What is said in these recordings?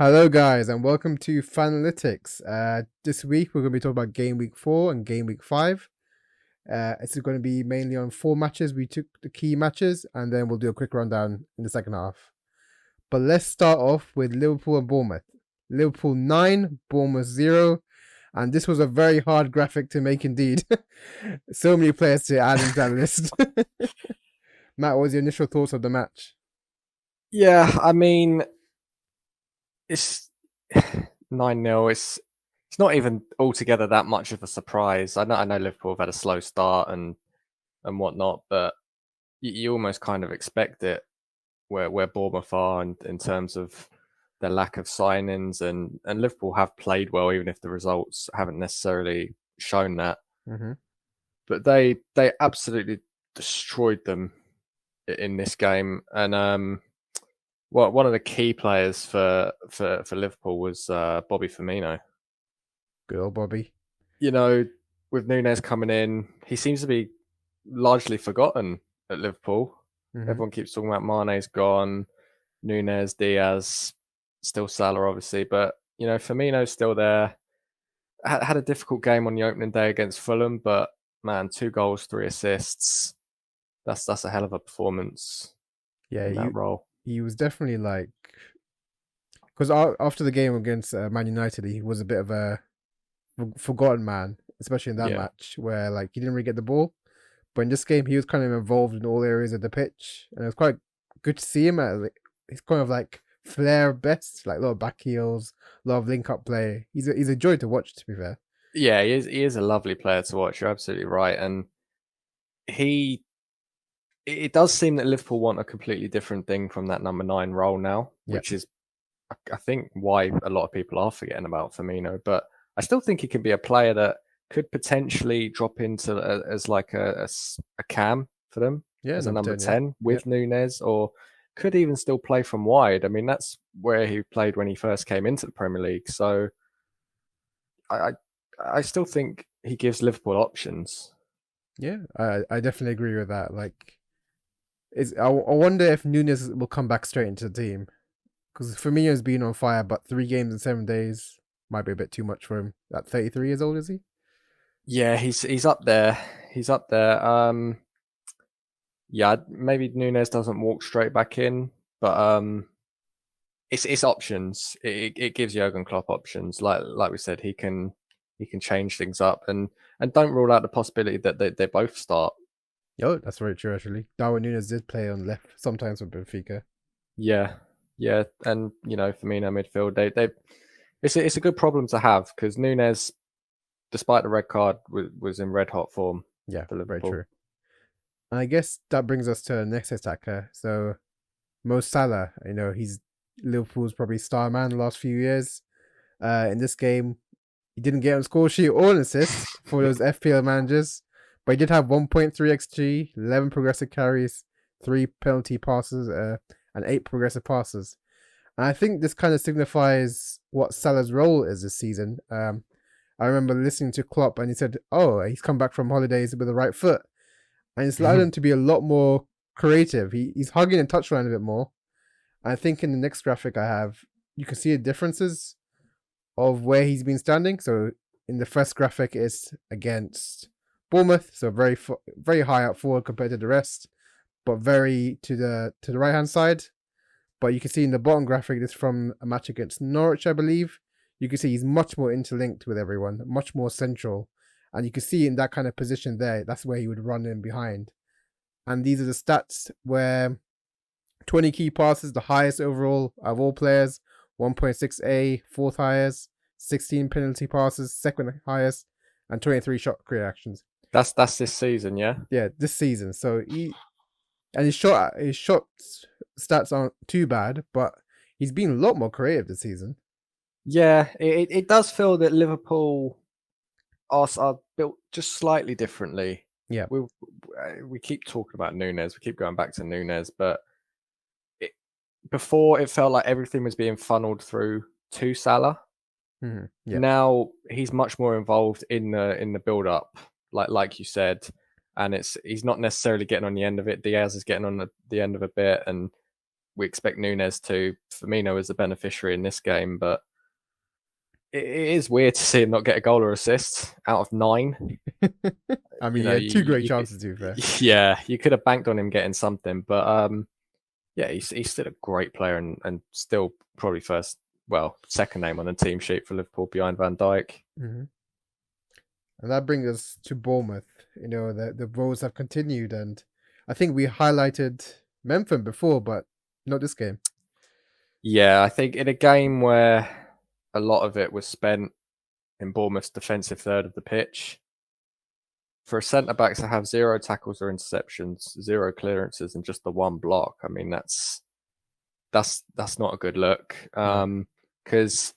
Hello, guys, and welcome to Fanalytics. This week we're going to be talking about game week 4 and game week 5. It's going to be mainly on 4 matches. We took the key matches, and then we'll do a quick rundown in the second half. But let's start off with Liverpool and Bournemouth. Liverpool 9, Bournemouth 0, and this was a very hard graphic to make indeed. So many players to add into that list. Matt, what was your initial thoughts of the match? Yeah, I mean, it's 9-0. It's not even altogether that much of a surprise. I know Liverpool have had a slow start and whatnot, but you almost kind of expect it where Bournemouth are in terms of their lack of signings, and Liverpool have played well, even if the results haven't necessarily shown that. Mm-hmm. But they absolutely destroyed them in this game, and well, one of the key players for Liverpool was Bobby Firmino. Good old Bobby. You know, with Nunes coming in, he seems to be largely forgotten at Liverpool. Mm-hmm. Everyone keeps talking about Mane's gone, Nunes, Diaz, still Salah, obviously, but Firmino's still there. Had a difficult game on the opening day against Fulham, but man, 2 goals, 3 assists. That's a hell of a performance Yeah, in that role. he was definitely like, because after the game against Man United, he was a bit of a forgotten man, especially in that Yeah. match where like he didn't really get the ball. But in this game, he was kind of involved in all areas of the pitch, and it was quite good to see him. He's kind of like flair best, like a lot of back heels, a lot of link up play. He's a joy to watch, to be fair. Yeah, he is a lovely player to watch. You're absolutely right, and it does seem that Liverpool want a completely different thing from that number 9 role now, Yeah. which is, I think, why a lot of people are forgetting about Firmino. But I still think he can be a player that could potentially drop into as like a cam for them, Yeah, as a number 10, yeah. 10 with Nunes, or could even still play from wide. I mean, that's where he played when he first came into the Premier League. So I I still think he gives Liverpool options. Yeah, I definitely agree with that. Like, I wonder if Nunes will come back straight into the team, because Firmino's been on fire, but 3 games in 7 days might be a bit too much for him. At 33 years old, is he? Yeah, he's up there. He's up there. Yeah, maybe Nunes doesn't walk straight back in, but it's options. It gives Jurgen Klopp options. Like we said, he can change things up, and don't rule out the possibility that they both start. Oh, that's very true, actually. Darwin Nunes did play on left sometimes for Benfica. Yeah, yeah, and Firmino midfield. It's a good problem to have, because Nunes, despite the red card, was in red hot form Yeah, for very Liverpool. true. And I guess that brings us to the next attacker. So Mo Salah, he's Liverpool's probably star man the last few years. In this game, he didn't get on score sheet or an assist for those FPL managers, but he did have 1.3 XG, 11 progressive carries, 3 penalty passes, and 8 progressive passes. And I think this kind of signifies what Salah's role is this season. I remember listening to Klopp, and he said, "Oh, he's come back from holidays with the right foot," and it's allowed him to be a lot more creative. He's hugging the touchline a bit more. I think in the next graphic I have, you can see the differences of where he's been standing. So in the first graphic, it's against Bournemouth, so very high up forward compared to the rest, but very to the right hand side. But you can see in the bottom graphic, this is from a match against Norwich, I believe. You can see he's much more interlinked with everyone, much more central. And you can see in that kind of position there, that's where he would run in behind. And these are the stats where 20 key passes, the highest overall of all players, 1.6A, fourth highest, 16 penalty passes, second highest, and 23 shot create actions. That's this season, yeah. Yeah, this season. So his shot stats aren't too bad, but he's been a lot more creative this season. Yeah, it does feel that Liverpool are built just slightly differently. Yeah. We keep talking about Nunes, we keep going back to Nunes, but before it felt like everything was being funneled through to Salah. Mm-hmm. Yeah. Now he's much more involved in the build up, like you said, and he's not necessarily getting on the end of it. Diaz is getting on the end of a bit, and we expect Nunes to. Firmino is the beneficiary in this game, but it is weird to see him not get a goal or assist out of 9. I mean, You he know, had two great you chances to be fair. yeah, you could have banked on him getting something, but yeah, he's still a great player and still probably second name on the team sheet for Liverpool behind Van Dijk. Mm-hmm. And that brings us to Bournemouth. You know, the woes have continued, and I think we highlighted Memphis before, but not this game. Yeah, I think in a game where a lot of it was spent in Bournemouth's defensive third of the pitch, for a centre-back to have 0 tackles or interceptions, 0 clearances, and just the 1 block, I mean, that's not a good look. Because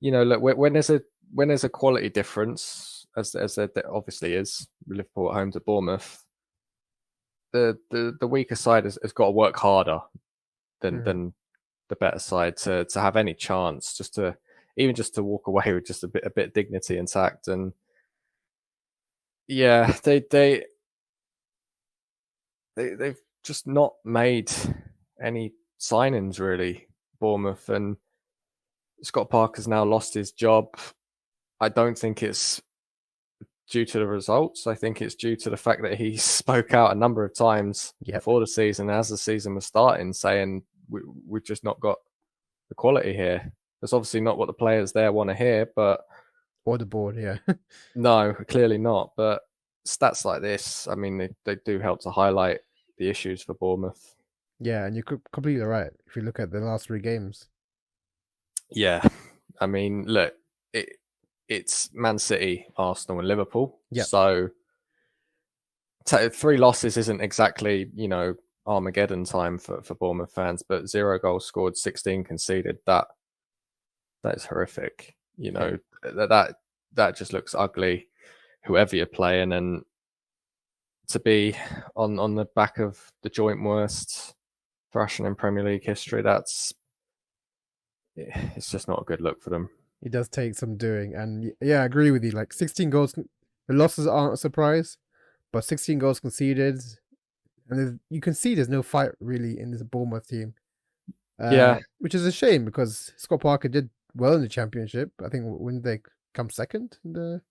you know, look, when there's a quality difference, as there obviously is, Liverpool at home to Bournemouth, the weaker side has got to work harder than the better side to have any chance, just to walk away with just a bit of dignity intact. And yeah, they've just not made any signings really, Bournemouth, and Scott Parker's now lost his job. I don't think it's due to the results. I think it's due to the fact that he spoke out a number of times before the season, as the season was starting, saying we've just not got the quality here. That's obviously not what the players there want to hear, but or the board, yeah. No, clearly not. But stats like this, I mean, they do help to highlight the issues for Bournemouth. Yeah, and you're completely right. If you look at the last 3 games. Yeah, I mean, look, it's Man City, Arsenal, and Liverpool. Yeah. So 3 losses isn't exactly, Armageddon time for Bournemouth fans, but 0 goals scored, 16 conceded. That is horrific. That just looks ugly, whoever you're playing, and to be on the back of the joint worst thrashing in Premier League history, it's just not a good look for them. It does take some doing, and yeah, I agree with you. Like 16 goals, the losses aren't a surprise, but 16 goals conceded, and you can see there's no fight really in this Bournemouth team. Which is a shame because Scott Parker did well in the Championship. I think when they come second in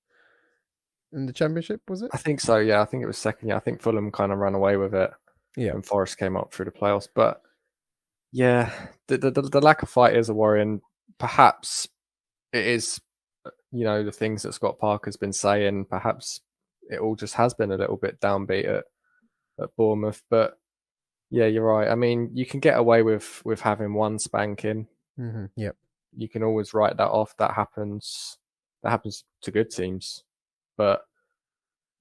the Championship, was it? I think so. Yeah, I think it was second. Yeah, I think Fulham kind of ran away with it. Yeah, and Forest came up through the playoffs. But yeah, the lack of fight is a worry, and perhaps it is, the things that Scott Parker's been saying. Perhaps it all just has been a little bit downbeat at Bournemouth. But yeah, you're right. I mean, you can get away with having 1 spanking. Mm-hmm. Yep. You can always write that off. That happens to good teams. But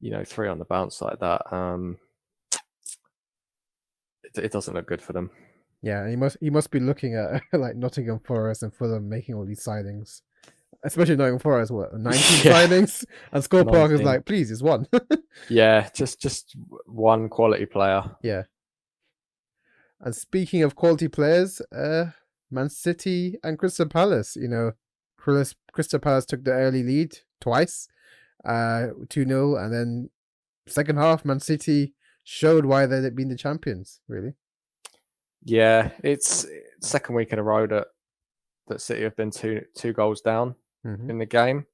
3 on the bounce like that, it doesn't look good for them. Yeah, and he must be looking at like Nottingham Forest and Fulham making all these signings, especially Nottingham Forest. What 19 signings, and Scott Parker's like, please, it's 1. Yeah, just 1 quality player. Yeah. And speaking of quality players, Man City and Crystal Palace. Crystal Palace took the early lead twice, 2-0, and then second half, Man City showed why they'd been the champions. Really. Yeah, it's second week in a row that City have been two goals down in the game,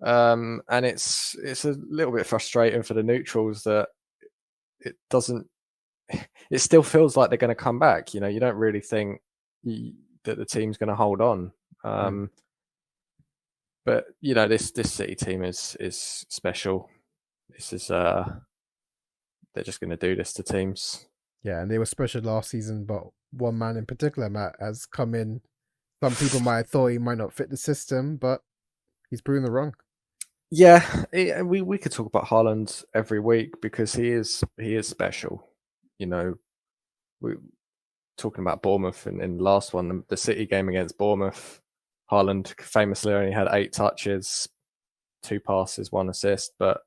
and it's a little bit frustrating for the neutrals that it doesn't. It still feels like they're going to come back. You don't really think that the team's going to hold on. But this City team is special. This is they're just going to do this to teams. Yeah, and they were special last season, but one man in particular, Matt, has come in. Some people might have thought he might not fit the system, but he's proven them wrong. Yeah, we could talk about Haaland every week because he is special. We talking about Bournemouth in the last one, the City game against Bournemouth. Haaland famously only had 8 touches, 2 passes, 1 assist, but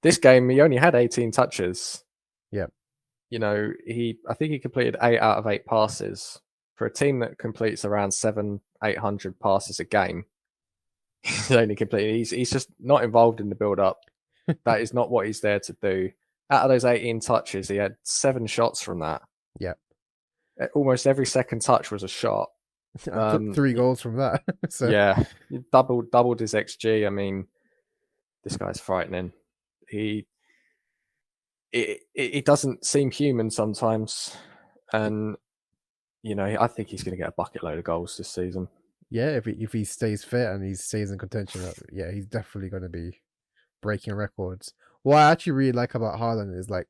this game he only had 18 touches. Yeah. I think he completed 8 out of 8 passes. For a team that completes around 700-800 passes a game, he's only completed. He's just not involved in the build-up. That is not what he's there to do. Out of those 18 touches, he had 7 shots from that. Yeah. almost every second touch was a shot. And took 3 goals from that. So yeah, he doubled his XG. I mean, this guy's frightening. He doesn't seem human sometimes, and I think he's going to get a bucket load of goals this season. yeah, if he stays fit and he stays in contention, yeah, he's definitely going to be breaking records. What I actually really like about Haaland is like,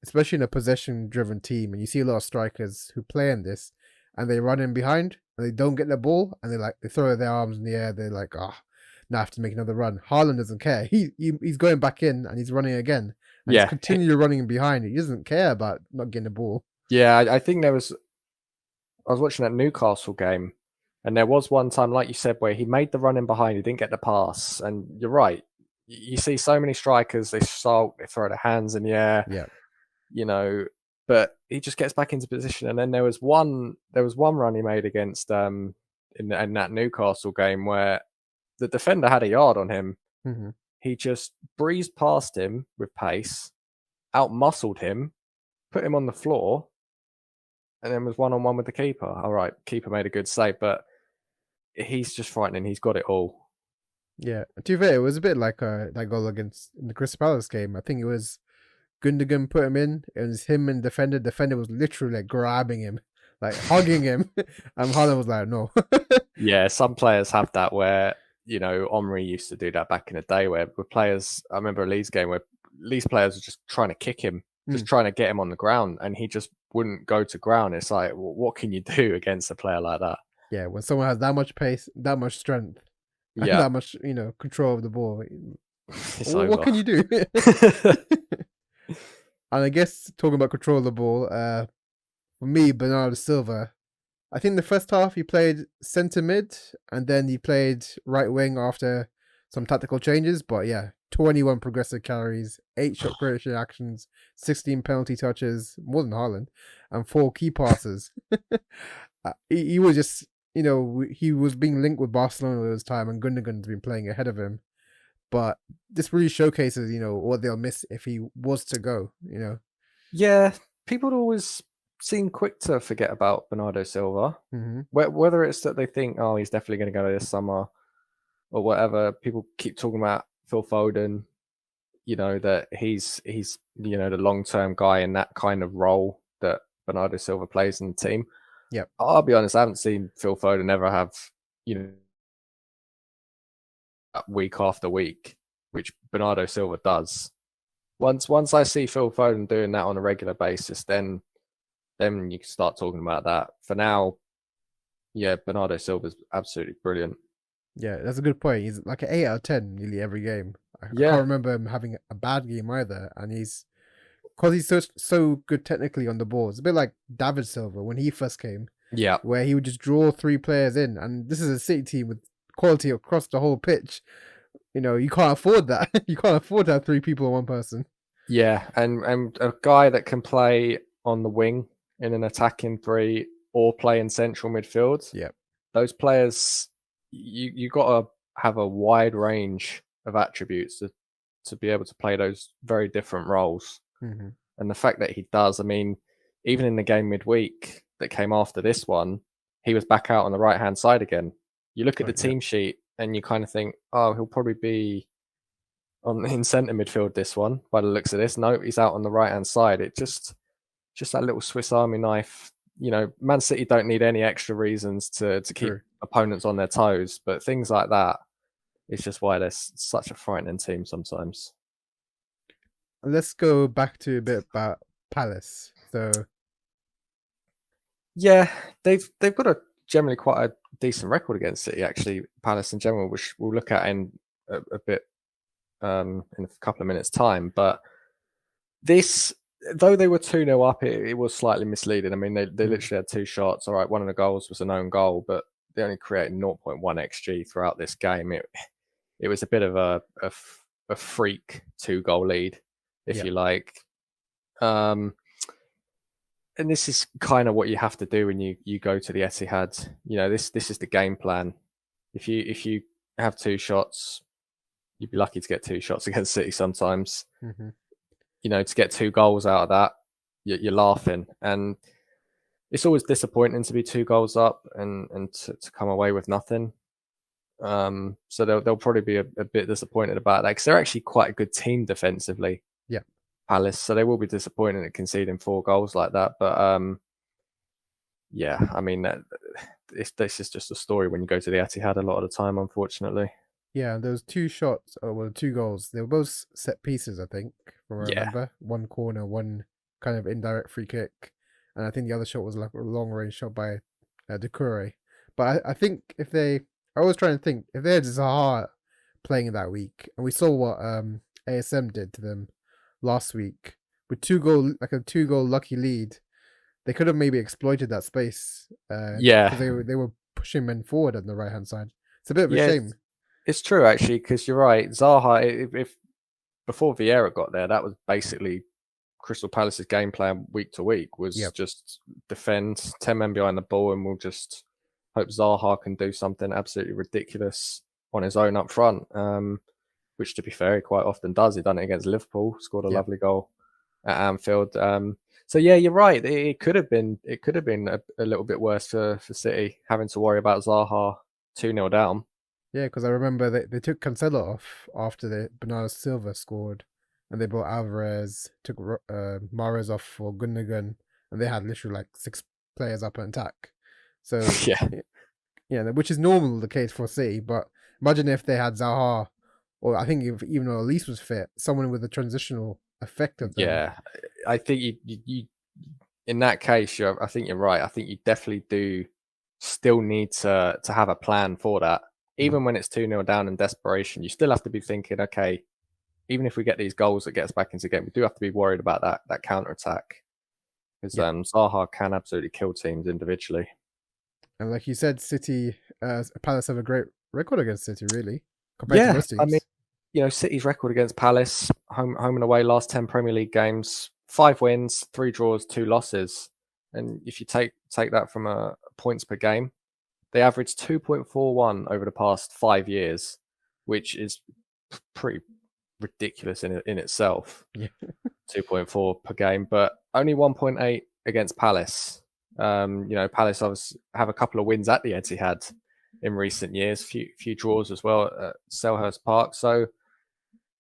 especially in a possession-driven team, and you see a lot of strikers who play in this, and they run in behind and they don't get the ball, and they throw their arms in the air. They're like, now I have to make another run. Haaland doesn't care. He's going back in and he's running again, and he's continually running behind. He doesn't care about not getting the ball. Yeah, I think I was watching that Newcastle game, and there was one time, like you said, where he made the run in behind, he didn't get the pass, and you're right. You see so many strikers, they throw their hands in the air. Yeah. But he just gets back into position. And then there was one run he made against in that Newcastle game where the defender had a yard on him. Mm-hmm. He just breezed past him with pace, out-muscled him, put him on the floor, and then was one-on-one with the keeper. All right, keeper made a good save, but he's just frightening. He's got it all. Yeah, to be fair, it was a bit like that goal against in the Crystal Palace game. I think it was Gundogan put him in. It was him and defender. Defender was literally like grabbing him, like hugging him, and Haaland was like, "No." Yeah, some players have that where Omri used to do that back in the day, where with players. I remember a Leeds game where Leeds players were just trying to kick him, just trying to get him on the ground, and he just wouldn't go to ground. It's like, well, what can you do against a player like that? Yeah, when someone has that much pace, that much strength, and that much control of the ball, what can you do? And I guess talking about control of the ball, for me, Bernardo Silva, I think the first half he played centre mid, and then he played right wing after some tactical changes. But yeah, 21 progressive carries, 8 shot creation actions, 16 penalty touches, more than Haaland, and 4 key passes. He was just, he was being linked with Barcelona at this time, and Gundogan's been playing ahead of him. But this really showcases, what they'll miss if he was to go, Yeah, people always seem quick to forget about Bernardo Silva. Mm-hmm. Whether it's that they think, oh, he's definitely going to go this summer or whatever. People keep talking about Phil Foden, that he's the long-term guy in that kind of role that Bernardo Silva plays in the team. Yep. I'll be honest, I haven't seen Phil Foden ever have, week after week, which Bernardo Silva does. Once I see Phil Foden doing that on a regular basis, then you can start talking about that. For now, yeah, Bernardo Silva's absolutely brilliant. Yeah, that's a good point. He's like an 8 out of 10 nearly every game. I can't remember him having a bad game either. And because he's so good technically on the ball. It's a bit like David Silva when he first came. Yeah. Where he would just draw 3 players in. And this is a City team with quality across the whole pitch. You can't afford that. You can't afford to have 3 people on one person. Yeah, and a guy that can play on the wing in an attacking 3 or play in central midfield. Yeah. Those players, you got to have a wide range of attributes to be able to play those very different roles. Mm-hmm. And the fact that he does, I mean, even in the game midweek that came after this one, he was back out on the right-hand side again. You look at the team sheet and you kind of think, oh, he'll probably be in centre midfield this one by the looks of this. No, he's out on the right-hand side. It just that little Swiss Army knife. Man City don't need any extra reasons to keep opponents on their toes, but things like that, it's just why they're such a frightening team sometimes. Let's go back to a bit about Palace. So, yeah, they've got a generally quite a decent record against City, actually. Palace in general, which we'll look at in a bit in a couple of minutes' time. But this, though they were 2-0 up, it was slightly misleading. I mean, they literally had 2 shots. All right, one of the goals was an own goal, but they only created 0.1 XG throughout this game. It was a bit of a freak 2-goal lead, if you like. And this is kind of what you have to do when you go to the Etihad. This is the game plan. If you have 2 shots, you'd be lucky to get 2 shots against City sometimes. Mm-hmm. To get 2 goals out of that, you're laughing. And it's always disappointing to be 2 goals up and to come away with nothing. So they'll probably be a bit disappointed about that because they're actually quite a good team defensively, Yeah. Palace. So they will be disappointed at conceding 4 goals like that. But yeah, I mean, this is just a story when you go to the Etihad a lot of the time, unfortunately. Yeah, there was 2 shots, well, 2 goals. They were both set pieces, I think, from what I Yeah, remember. One corner, one kind of indirect free kick, and I think the other shot was like a long range shot by Doucouré. But I think I was trying to think if they had Zaha playing that week, and we saw what ASM did to them last week with 2 goal, like a 2 goal lucky lead, they could have maybe exploited that space because yeah, they were pushing men forward on the right hand side. It's a bit of a yeah. shame. It's true actually because you're right. Zaha, if before Vieira got there, that was basically Crystal Palace's game plan week to week was Yep. just defend 10 men behind the ball, and we'll just hope Zaha can do something absolutely ridiculous on his own up front. Which, to be fair, he quite often does. He done it against Liverpool, scored a Yeah. lovely goal at Anfield. So yeah, you're right. It could have been a little bit worse for City having to worry about Zaha 2-0 down. Yeah, because I remember they took Cancelo off after the Bernardo Silva scored, and they brought Alvarez, took Mahrez off for Gundogan, and they had literally like 6 players up in attack. So Yeah, yeah, which is normal the case for City, but imagine if they had Zaha, or I think if even though Elise was fit, someone with a transitional effect of them. yeah. I think you in that case, I think you're right. I think you definitely do still need to have a plan for that. Mm. Even when it's 2-0 down in desperation, you still have to be thinking, okay, even if we get these goals that get us back into the game, we do have to be worried about that counter attack because Yeah, Zaha can absolutely kill teams individually. and like you said, City, Palace have a great record against City, really, compared to Yeah, most I mean, teams. City's record against Palace, home and away, last 10 Premier League games, 5 wins, 3 draws, 2 losses. And if you take that from a points per game, they averaged 2.41 over the past 5 years, which is pretty ridiculous in itself. Yeah, 2.4 per game, but only 1.8 against Palace. Palace obviously have a couple of wins at the Etihad in recent years, few draws as well at Selhurst Park. So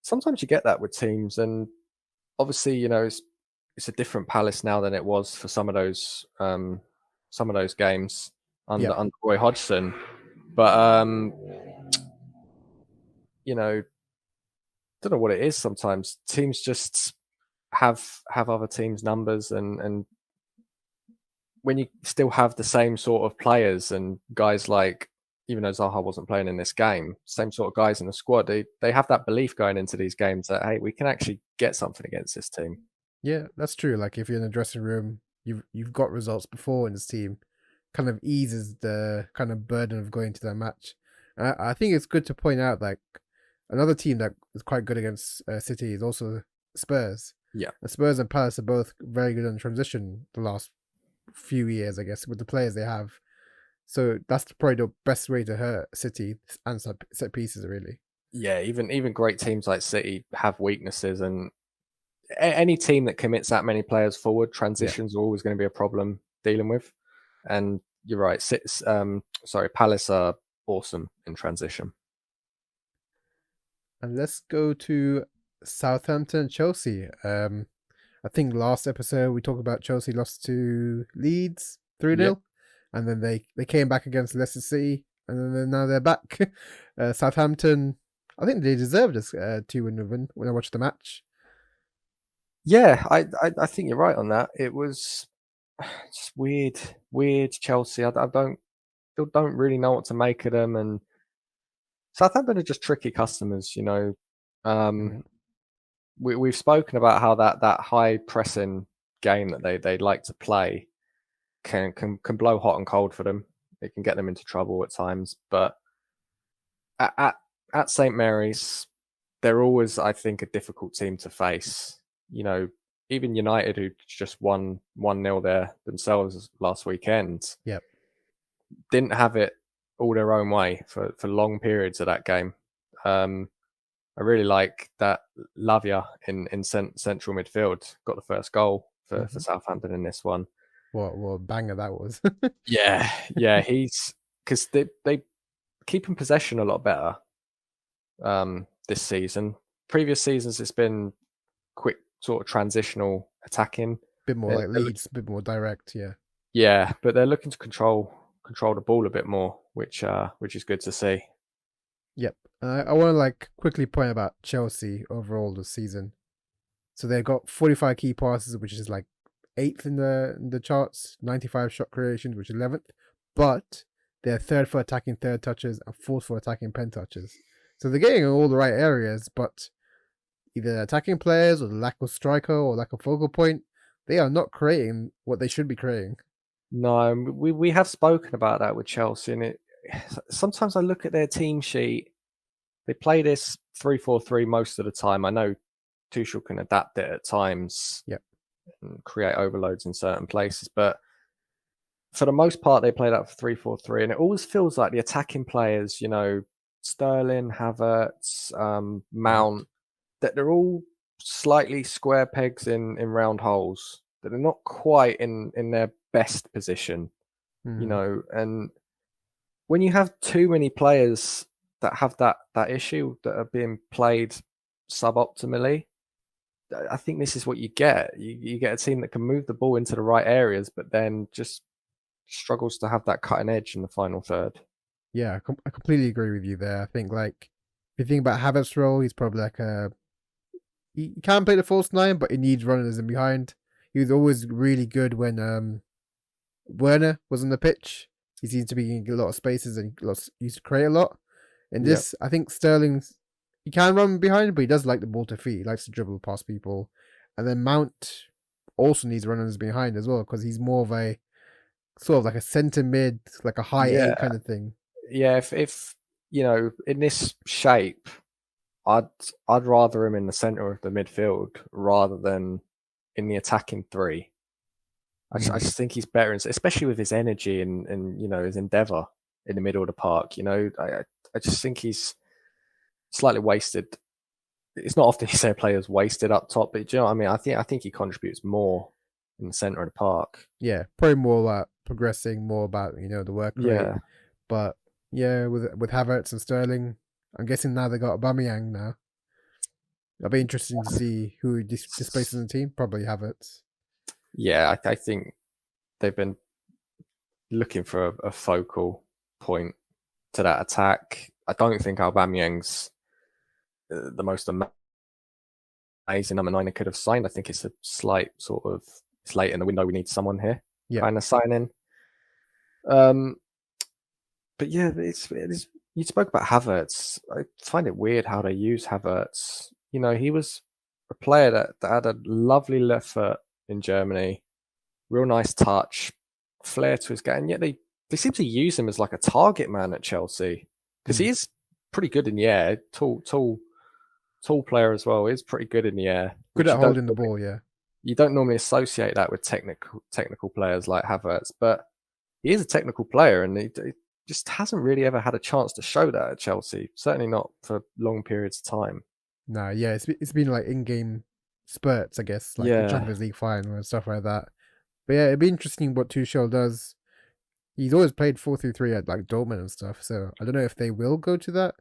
sometimes you get that with teams, and obviously, it's a different Palace now than it was for some of those games yeah. under Roy Hodgson. But you know, don't know what it is. Sometimes teams just have other teams' numbers, and when you still have the same sort of players and guys like, even though Zaha wasn't playing in this game, same sort of guys in the squad, they have that belief going into these games that hey, we can actually get something against this team. Yeah, that's true. Like if you're in the dressing room, you've got results before in this team, kind of eases the kind of burden of going to that match. I think it's good to point out like another team that is quite good against City is also Spurs. Yeah. And Spurs and Palace are both very good on transition the last few years, I guess, with the players they have. So that's probably the best way to hurt City and set pieces, really. Yeah, even great teams like City have weaknesses, and any team that commits that many players forward, Yeah. transitions are always going to be a problem dealing with. And you're right, Palace are awesome in transition. And let's go to Southampton Chelsea. I think last episode we talked about Chelsea lost to Leeds 3 Yep. 0 and then they came back against Leicester City, and then now they're back. Southampton, I think they deserved a 2-1 win when I watched the match. Yeah, I think you're right on that. It was just weird Chelsea. I don't really know what to make of them, and Southampton are just tricky customers. Um, Mhm. we've spoken about how that high pressing game that they like to play can blow hot and cold for them. It can get them into trouble at times, but at at, at St Mary's, they're always, I think, a difficult team to face. You know, even United, who just won 1-0 there themselves last weekend, Yep. didn't have it all their own way for long periods of that game. Um, I really like that Lavia in central midfield got the first goal for Hmm. Southampton in this one. What banger that was. Yeah, he's because they keep in possession a lot better this season. Previous seasons, it's been quick sort of transitional attacking. Bit more They're, like they're Leeds, bit more direct, yeah. yeah, but they're looking to control the ball a bit more, which is good to see. Yep. I want to like quickly point about Chelsea overall this season. So they've got 45 key passes, which is like eighth in the charts, 95 shot creations, which is 11th. But they're third for attacking third touches and fourth for attacking pen touches. So they're getting in all the right areas, but either attacking players or the lack of striker or lack of focal point, they are not creating what they should be creating. No, we have spoken about that with Chelsea, and it sometimes I look at their team sheet. They play this 3-4-3 most of the time. I know Tuchel can adapt it at times Yep. and create overloads in certain places, but for the most part, they play that for 3-4-3, and it always feels like the attacking players, Sterling, Havertz, Mount, that they're all slightly square pegs in round holes. That they're not quite in their best position, Mm. and when you have too many players that have that issue that are being played suboptimally, I think this is what you get. You get a team that can move the ball into the right areas, but then just struggles to have that cutting edge in the final third. Yeah, I completely agree with you there. I think like if you think about Havertz's role, he's probably like he can play the false nine, but he needs runners in behind. He was always really good when Werner was on the pitch. He seems to be in a lot of spaces and used to create a lot. And Yeah, this, I think Sterling's he can run behind, but he does like the ball to feet. He likes to dribble past people. And then Mount also needs runners behind as well because he's more of a sort of like a centre mid, like a high yeah, eight kind of thing. yeah. If in this shape, I'd rather him in the center of the midfield rather than in the attacking three. I just think he's better, especially with his energy and his endeavour in the middle of the park. I just think he's slightly wasted. It's not often you say a player's wasted up top, but do you know what I mean? I think he contributes more in the centre of the park. Yeah, probably more about progressing, more about the work rate. Yeah, But yeah, with Havertz and Sterling, I'm guessing now they got Aubameyang now. It'll be interesting to see who displaces the team. Probably Havertz. yeah. I think they've been looking for a focal point to that attack. I don't think Aubameyang's the most amazing number nine they could have signed. I think it's a slight sort of it's late in the window. We need someone here Yeah, kind of signing. Um, but yeah, it's you spoke about Havertz. I find it weird how they use Havertz. He was a player that had a lovely left foot in Germany, real nice touch, flair to his game, and yet they seem to use him as like a target man at Chelsea because he is pretty good in the air, tall player as well. He's pretty good in the air, good which at holding the ball. Yeah, you don't normally associate that with technical players like Havertz, but he is a technical player, and he just hasn't really ever had a chance to show that at Chelsea. Certainly not for long periods of time. nah, yeah, it's been like in-game spurts, I guess, like the Yeah, Champions League final and stuff like that. But yeah, it'd be interesting what Tuchel does. He's always played 4-3-3 at like Dortmund and stuff, so I don't know if they will go to that.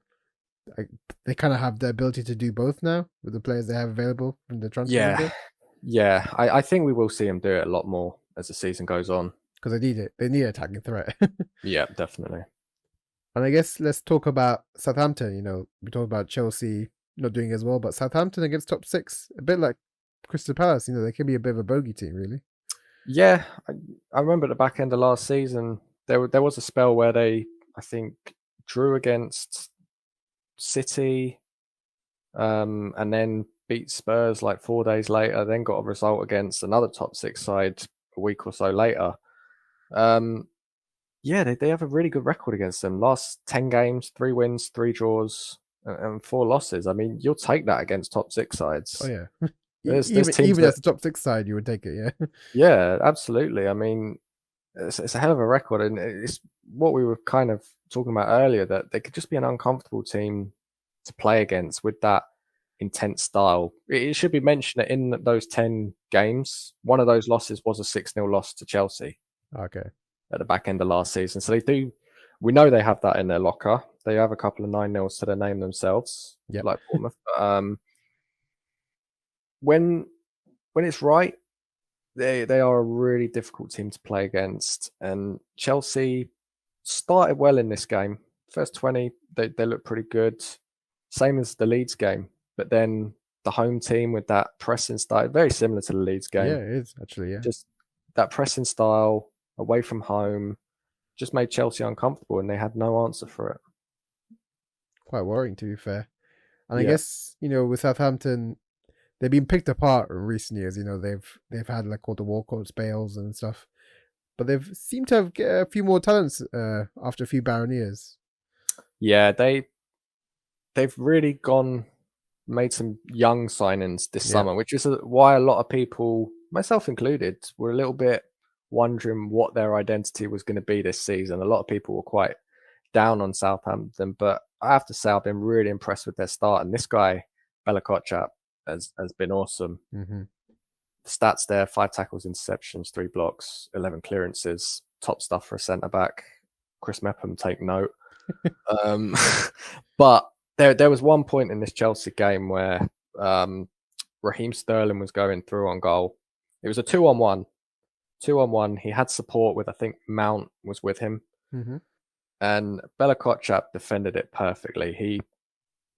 Like, they kind of have the ability to do both now with the players they have available from the transfer yeah, window yeah. I think we will see him do it a lot more as the season goes on. because they need it. They need an attacking threat. Yeah, definitely. And I guess let's talk about Southampton. We talked about Chelsea not doing as well, but Southampton against top six, a bit like Crystal Palace. They can be a bit of a bogey team, really. Yeah, I remember at the back end of last season, there was a spell where they, I think, drew against City, and then beat Spurs like 4 days later. Then got a result against another top six side a week or so later. Um, yeah, they have a really good record against them. Last 10 games, 3 wins, 3 draws, and 4 losses. I mean, you'll take that against top six Oh sides. yeah, There's even teams even that, as the top six side, you would take it. Yeah, yeah, absolutely. I mean, it's a hell of a record, and it's what we were kind of talking about earlier, that they could just be an uncomfortable team to play against with that intense style. It should be mentioned that in those 10 games, one of those losses was a 6-0 loss to Chelsea Okay. at the back end of last season. So we know they have that in their locker. They have a couple of 9-0s to their name themselves, Yep. like Bournemouth. When it's right, they are a really difficult team to play against. And Chelsea started well in this game. First 20, they look pretty good. Same as the Leeds game. But then the home team with that pressing style, very similar to the Leeds game. Yeah, it is actually. Yeah. Just that pressing style away from home just made Chelsea uncomfortable, and they had no answer for it. Quite worrying, to be fair. And I Yeah. guess, with Southampton, they've been picked apart in recent years. They've had like all the Walcott's, Bales and stuff, but they've seemed to have get a few more talents after a few barren years. Yeah, they've really made some young signings this summer, which is why a lot of people, myself included, were a little bit wondering what their identity was going to be this season. A lot of people were quite down on Southampton, but I have to say I've been really impressed with their start. And this guy, Bella Kotchap, has been awesome. Mm-hmm. The stats there: 5 tackles, interceptions, 3 blocks, 11 clearances. Top stuff for a centre back. Chris Mepham, take note. But there was one point in this Chelsea game where Raheem Sterling was going through on goal. It was a 2-on-1. 2-on-1. He had support with, I think Mount was with him. Mm-hmm. And Bella Kotchap defended it perfectly.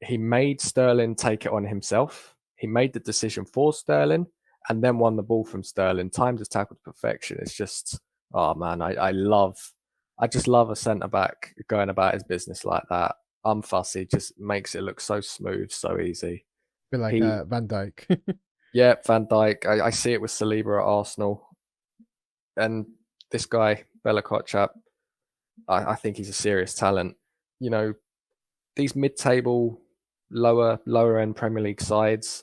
He made Sterling take it on himself. He made the decision for Sterling and then won the ball from Sterling. Timed his tackle to perfection. It's just, oh man, I just love a centre-back going about his business like that. Unfussy, just makes it look so smooth, so easy. A bit like Van Dijk. Yeah, Van Dijk. I see it with Saliba at Arsenal. And this guy, Bella Kotchap, I think he's a serious talent. These mid-table, lower end Premier League sides,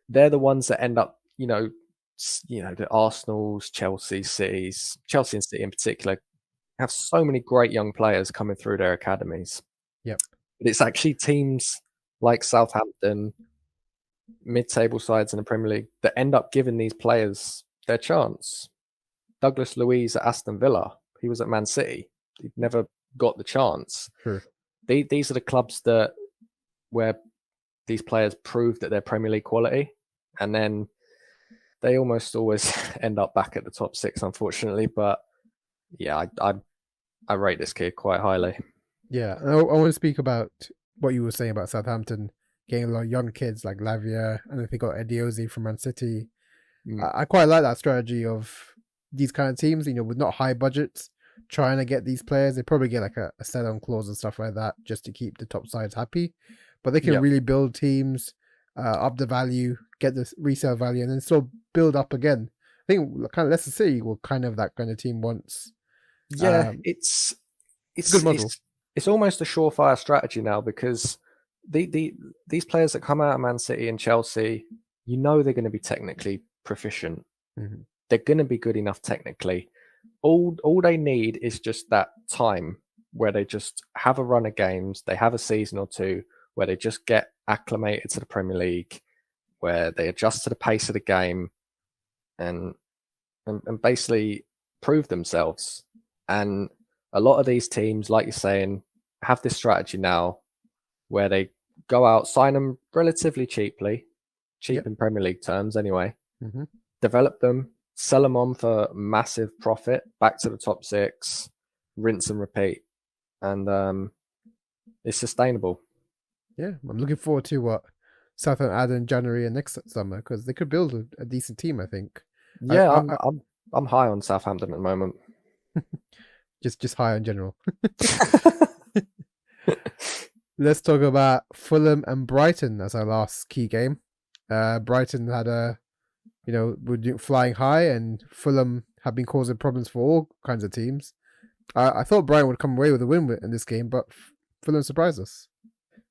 they're the ones that end up, the Arsenals, Chelsea and City in particular, have so many great young players coming through their academies. Yep. But it's actually teams like Southampton, mid-table sides in the Premier League, that end up giving these players their chance. Douglas Luiz at Aston Villa, he was at Man City. He never got the chance. True. These are the clubs where these players prove that they're Premier League quality, and then they almost always end up back at the top 6, unfortunately. But yeah, I rate this kid quite highly. Yeah, I want to speak about what you were saying about Southampton getting a lot of young kids like Lavia, and I think got Ediozi from Man City. I quite like that strategy of these kind of teams, with not high budgets, trying to get these players. They probably get like a sell-on clause and stuff like that just to keep the top sides happy. But they can really build teams, up the value, get the resale value, and then still build up again. I think kind of Leicester City were kind of that kind of team once. Yeah, it's a good model. It's almost a surefire strategy now, because these players that come out of Man City and Chelsea, they're going to be technically proficient. Mm-hmm. They're going to be good enough technically. All they need is just that time where they just have a run of games. They have a season or two where they just get acclimated to the Premier League, where they adjust to the pace of the game, and basically prove themselves. And a lot of these teams, like you're saying, have this strategy now where they go out, sign them relatively cheap in Premier League terms anyway, develop them, sell them on for massive profit, back to the top 6, rinse and repeat. And it's sustainable. Yeah, I'm looking forward to what Southampton add in January and next summer, because they could build a decent team, I think. Yeah, I'm high on Southampton at the moment. just high in general. Let's talk about Fulham and Brighton as our last key game. Brighton had were flying high, and Fulham have been causing problems for all kinds of teams. I thought Brighton would come away with a win in this game, but Fulham surprised us.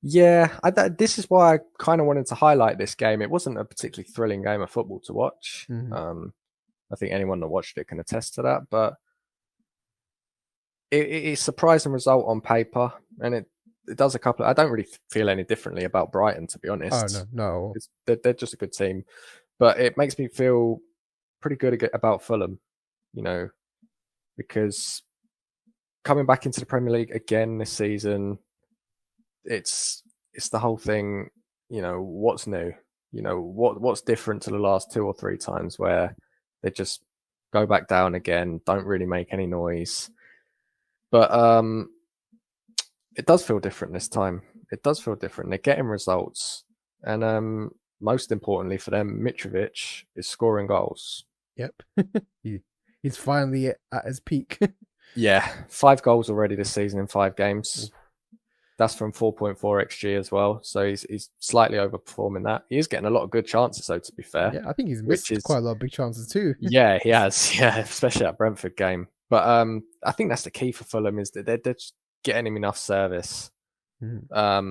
Yeah, this is why I kind of wanted to highlight this game. It wasn't a particularly thrilling game of football to watch. Mm-hmm. I think anyone that watched it can attest to that. But it's a surprising result on paper, and it does a couple. I don't really feel any differently about Brighton, to be Oh honest. no. They're just a good team, but it makes me feel pretty good about Fulham, because coming back into the Premier League again this season, it's the whole thing. What's new? What's different to the last 2 or 3 times where they just go back down again, don't really make any noise. But it does feel different this time. It does feel different. They're getting results, and most importantly for them, Mitrovic is scoring goals. Yep. He's finally at his peak. Yeah, 5 goals already this season in 5 games. That's from 4.4 xG as well. So he's slightly overperforming that. He is getting a lot of good chances, though, to be fair. Yeah, I think he's missed quite a lot of big chances too. Yeah, he has. Yeah, especially that Brentford game. But I think that's the key for Fulham, is that they're just getting him enough service in that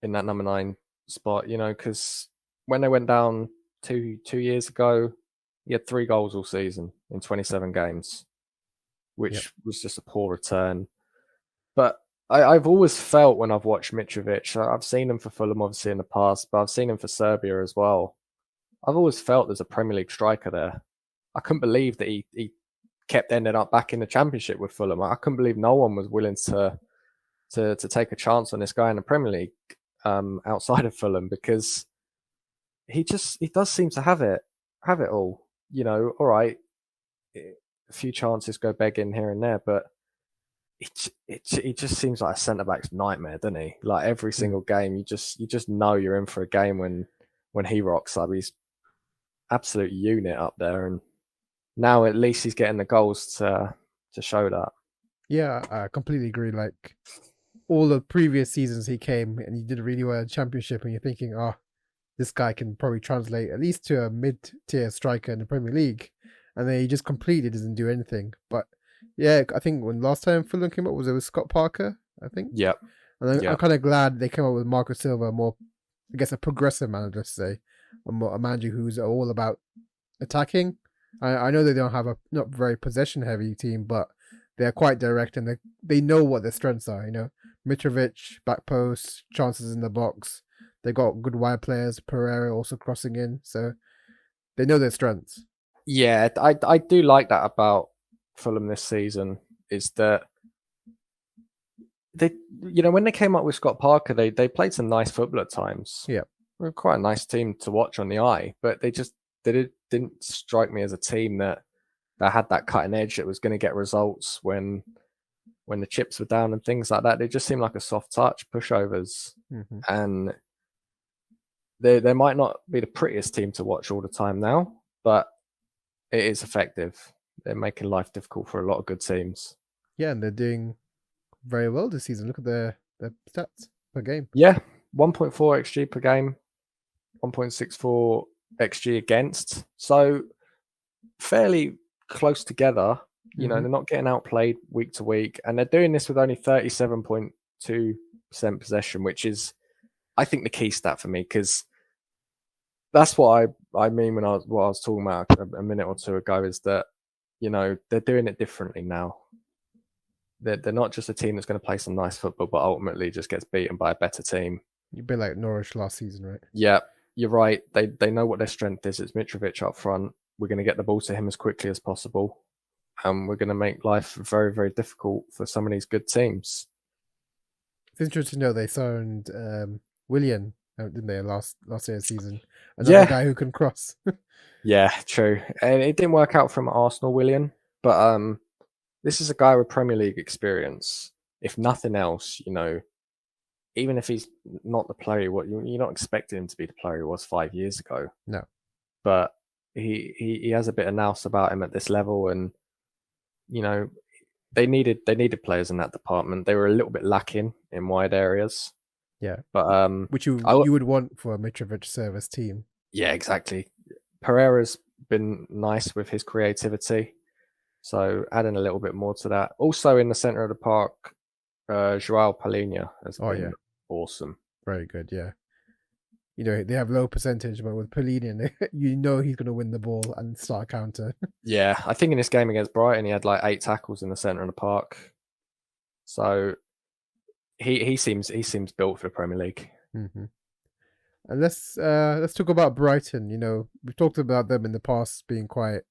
number 9 spot, because when they went down two years ago, he had 3 goals all season in 27 games, which was just a poor return. But I've always felt when I've watched Mitrovic, I've seen him for Fulham obviously in the past, but I've seen him for Serbia as well. I've always felt there's a Premier League striker there. I couldn't believe that he kept ending up back in the Championship with Fulham. I couldn't believe no one was willing to take a chance on this guy in the Premier League outside of Fulham, because he does seem to have it all. All right, a few chances go begging here and there, but it just seems like a centre back's nightmare, doesn't he? Like every single game, you just know you're in for a game when he rocks up. He's absolute unit up there, and now at least he's getting the goals to show that. Yeah, I completely agree. Like all the previous seasons he came and he did really well in the Championship, and you're thinking, oh, this guy can probably translate at least to a mid-tier striker in the Premier League, and then he just completely doesn't do anything. But yeah, I think when last time Fulham came up, was it with Scott Parker, I think? Yep. And I'm kind of glad they came up with Marco Silva, more, I guess, a progressive manager, let's say, a manager who's all about attacking. I know they don't have a not very possession-heavy team, but they're quite direct and they know what their strengths are. Mitrovic, back post, chances in the box. They got good wide players, Pereira also crossing in, so they know their strengths. Yeah, I do like that about Fulham this season, is that they, when they came up with Scott Parker, they played some nice football at times. Yeah, they're quite a nice team to watch on the eye, but they didn't strike me as a team that had that cutting edge that was going to get results when the chips were down and things like that. They just seemed like a soft touch, pushovers, and they might not be the prettiest team to watch all the time now, but it is effective. They're making life difficult for a lot of good teams. Yeah, and they're doing very well this season. Look at their stats per game. Yeah, 1.4 xG per game, 1.64 xG against. So fairly close together. They're not getting outplayed week to week, and they're doing this with only 37.2% possession, which is, I think, the key stat for me, because that's what I mean when I was talking about a minute or two ago, is that they're doing it differently now. They're not just a team that's going to play some nice football, but ultimately just gets beaten by a better team. You'd be like Norwich last season, right? Yeah, you're right. They know what their strength is. It's Mitrovic up front. We're going to get the ball to him as quickly as possible, and we're going to make life very, very difficult for some of these good teams. It's interesting to know they signed Willian, didn't they, last year of the season? Another guy who can cross. Yeah, true. And it didn't work out from Arsenal, Willian, but this is a guy with Premier League experience. If nothing else, even if he's not the player, you're not expecting him to be the player he was 5 years ago. No, but he has a bit of nous about him at this level, and they needed players in that department. They were a little bit lacking in wide areas. Yeah, but which you would want for a Mitrovic service team. Yeah, exactly. Pereira's been nice with his creativity, so adding a little bit more to that. Also in the centre of the park, Joao Palhinha has been awesome. Very good, yeah. They have low percentage, but with Palhinha, he's going to win the ball and start a counter. Yeah, I think in this game against Brighton, he had like 8 tackles in the centre of the park. So he seems built for the Premier League. Mm-hmm. And let's talk about Brighton. We've talked about them in the past being quite,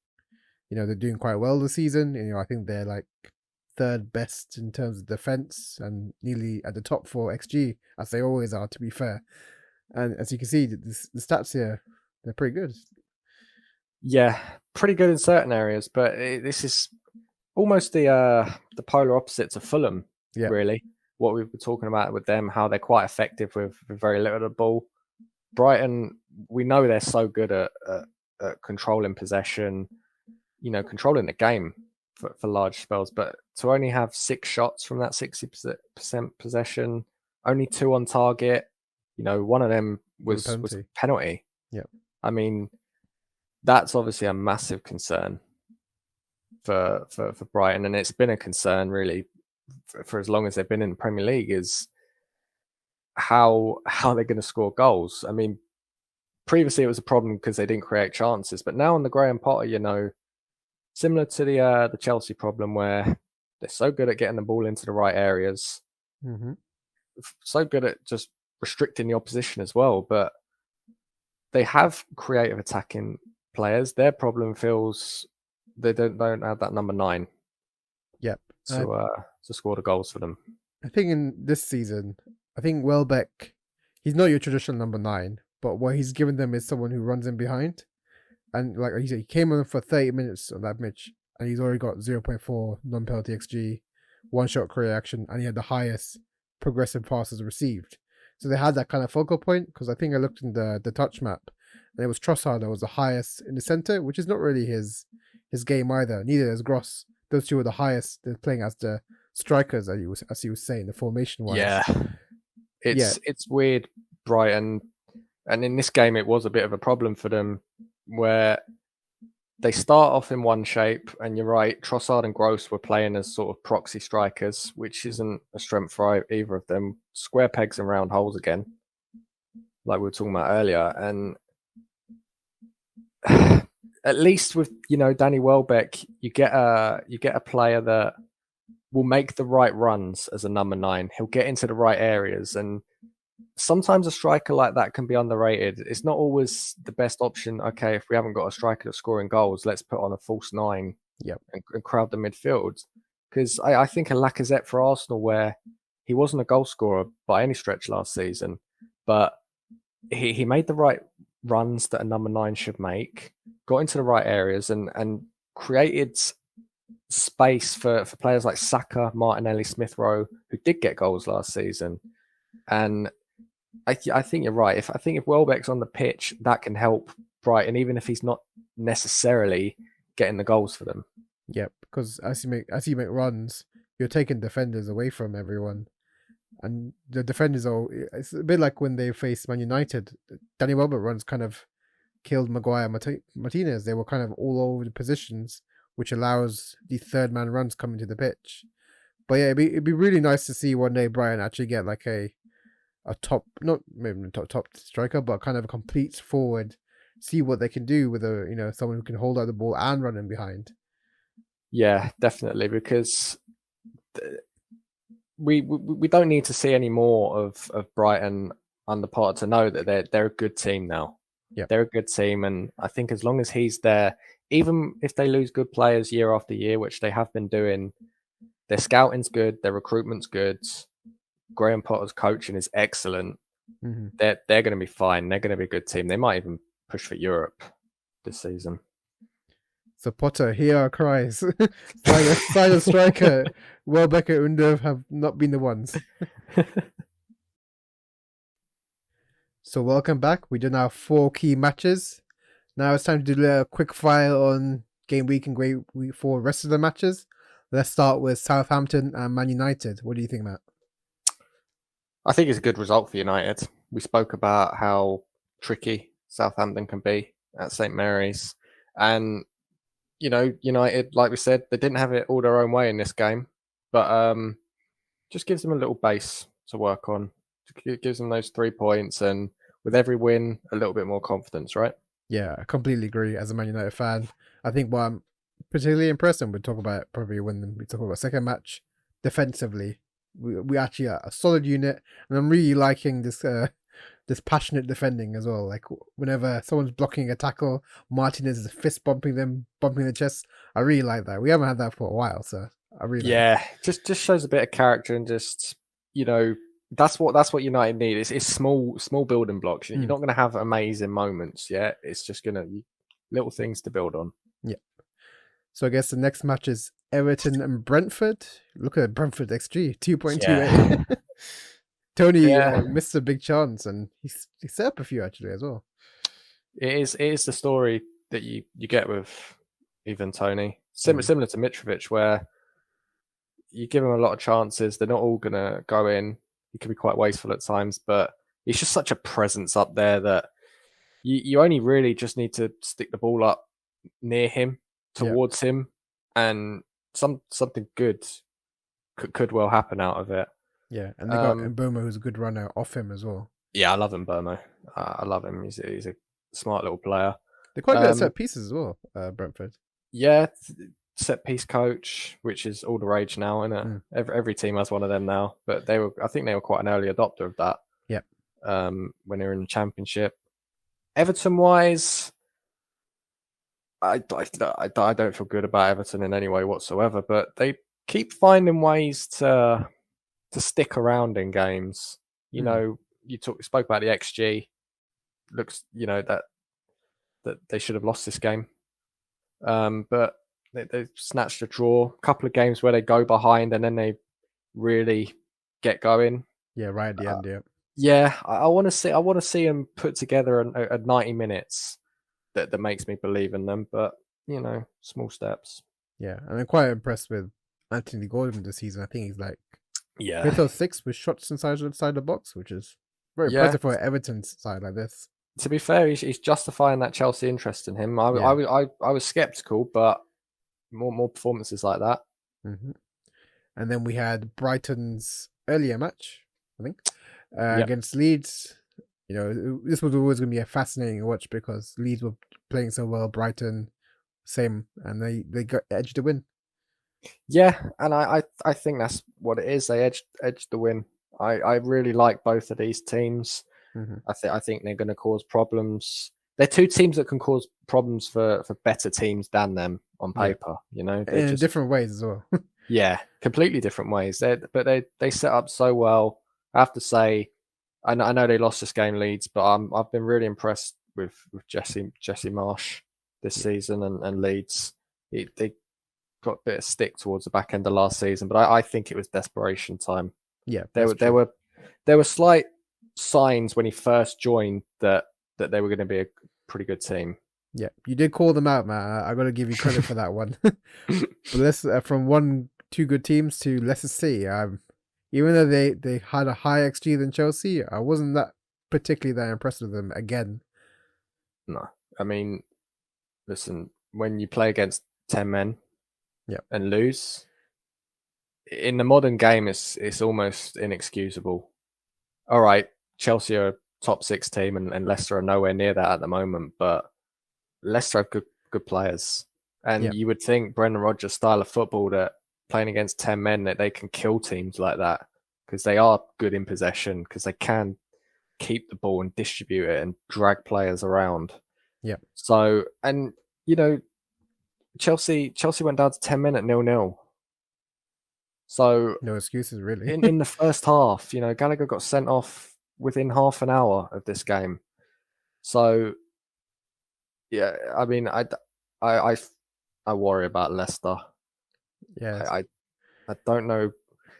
they're doing quite well this season. I think they're like third best in terms of defense and nearly at the top for XG, as they always are, to be fair. And as you can see, the stats here, they're pretty good. Yeah, pretty good in certain areas, but this is almost the polar opposite to Fulham, really. What we've been talking about with them, how they're quite effective with very little of the ball. Brighton, we know they're so good at controlling possession, controlling the game for large spells, but to only have 6 shots from that 60% possession, only 2 on target, one of them was a penalty. Yeah. I mean, that's obviously a massive concern for Brighton, and it's been a concern really for as long as they've been in the Premier League, is how they're going to score goals. I mean, previously it was a problem because they didn't create chances, but now on the Graham Potter, similar to the Chelsea problem, where they're so good at getting the ball into the right areas, so good at just restricting the opposition as well, but they have creative attacking players. Their problem feels they don't have that number 9. Yep. To score the goals for them. I think in this season, Welbeck, he's not your traditional number 9, but what he's given them is someone who runs in behind. And like you said, he came on for 30 minutes on that match, and he's already got 0.4 non-penalty XG, 1 shot career action, and he had the highest progressive passes received. So they had that kind of focal point, because I think I looked in the touch map, and it was Trossard that was the highest in the center, which is not really his game either. Neither is Gross. Those two are the highest. They're playing as the strikers, as you was saying, the formation wise. Yeah, it's weird, Brighton, and in this game it was a bit of a problem for them, where they start off in one shape, and you're right, Trossard and Gross were playing as sort of proxy strikers, which isn't a strength for either of them. Square pegs and round holes again, like we were talking about earlier. And at least with Danny Welbeck, you get a player that will make the right runs as a number 9. He'll get into the right areas, and sometimes a striker like that can be underrated. It's not always the best option. Okay, if we haven't got a striker that's scoring goals, let's put on a false 9 and crowd the midfield. Because I think a Lacazette for Arsenal, where he wasn't a goal scorer by any stretch last season, but he made the right runs that a number 9 should make, got into the right areas, and created space for players like Saka, Martinelli, Smith Rowe, who did get goals last season. And I think you're right. If Welbeck's on the pitch, that can help Brighton, even if he's not necessarily getting the goals for them. Yeah, because as you make runs, you're taking defenders away from everyone, and the defenders it's a bit like when they faced Man United. Danny Welbeck runs kind of killed Maguire, Martinez. They were kind of all over the positions, which allows the third man runs coming to the pitch. But yeah, it'd be really nice to see one day Brighton actually get like a top, not maybe top striker, but kind of a complete forward. See what they can do with someone who can hold out the ball and run in behind. Yeah, definitely, because we don't need to see any more of Brighton under Potter to know that they're a good team now. Yeah, they're a good team, and I think as long as he's there, even if they lose good players year after year, which they have been doing, their scouting's good, their recruitment's good, Graham Potter's coaching is excellent. They're going to be fine. They're going to be a good team. They might even push for Europe this season. So Potter, hear our cries. Sign a striker. Welbeck and Undav have not been the ones. So welcome back. We did our 4 key matches. Now it's time to do a quick fire on game week and game week 4 rest of the matches. Let's start with Southampton and Man United. What do you think, Matt? I think it's a good result for United. We spoke about how tricky Southampton can be at St Mary's. And, United, like we said, they didn't have it all their own way in this game. But just gives them a little base to work on. It gives them those 3 points, and with every win, a little bit more confidence, right? Yeah, I completely agree. As a Man United fan, I think what I'm particularly impressed, and we'll talk about it probably when we talk about second match, defensively. we actually are a solid unit, and I'm really liking this this passionate defending as well. Like whenever someone's blocking a tackle, Martinez is fist bumping them, bumping the chest. I really like that. We haven't had that for a while, so I really like Yeah, just shows a bit of character and just that's what United need. It's small building blocks. You're not going to have amazing moments yet. It's just going to little things to build on. Yeah. So I guess the next match is Everton and Brentford. Look at Brentford XG 2.28. Yeah. Tony Yeah. missed a big chance, and he set up a few actually as well. It is the story that you get with even Tony. Similar to Mitrovic, where you give him a lot of chances. They're not all going to go in. He can be quite wasteful at times, but he's just such a presence up there that you only really just need to stick the ball up near him, towards him, and something good could well happen out of it. Yeah, and they got Mboma, who's a good runner, off him as well. Yeah, I love Mboma. I love him. He's a smart little player. They're quite good at set pieces as well, Brentford. Yeah, set piece coach, which is all the rage now, isn't it? Every team has one of them now. But I think they were quite an early adopter of that. Yeah. When they were in the Championship. Everton wise, I don't feel good about Everton in any way whatsoever, but they keep finding ways to stick around in games. You know, you spoke about the XG. Looks, that they should have lost this game. But they snatched a draw. A couple of games where they go behind and then they really get going. Yeah, right at the end, yeah. Yeah, I want to see them put together a 90 minutes that makes me believe in them. But small steps. Yeah, and I'm quite impressed with Anthony Gordon this season. I think he's like 5th or 6th with shots inside the box, which is very impressive for Everton's side like this. To be fair, he's justifying that Chelsea interest in him. I was skeptical, but more performances like that. And then we had Brighton's earlier match, I think, against Leeds. This was always going to be a fascinating watch because Leeds were playing so well, Brighton same, and they got edged the win. Yeah, and I think that's what it is. They edged the win. I really like both of these teams. I think they're going to cause problems. They're two teams that can cause problems for better teams than them on paper. In different ways as well. Yeah, completely different ways. But they set up so well. I have to say, I know they lost this game, Leeds, but I've been really impressed with Jesse Marsh this season and Leeds. They got a bit of stick towards the back end of last season, but I think it was desperation time. Yeah, there were slight signs when he first joined that they were going to be a pretty good team. Yeah, you did call them out, Matt. I got to give you credit for that one. But let's from two good teams to Leicester City. Even though they had a higher XG than Chelsea, I wasn't that particularly that impressed with them again. No, I mean, listen, when you play against 10 men, and lose in the modern game, it's almost inexcusable. All right, Chelsea are a top 6 team, and Leicester are nowhere near that at the moment. But Leicester have good players, and you would think Brendan Rodgers' style of football, that playing against 10 men, that they can kill teams like that because they are good in possession, because they can keep the ball and distribute it and drag players around. Yeah. So, and Chelsea went down to 10 men at 0-0. So no excuses really. in the first half, Gallagher got sent off within half an hour of this game. So yeah, I mean, I worry about Leicester. Yeah, I don't know.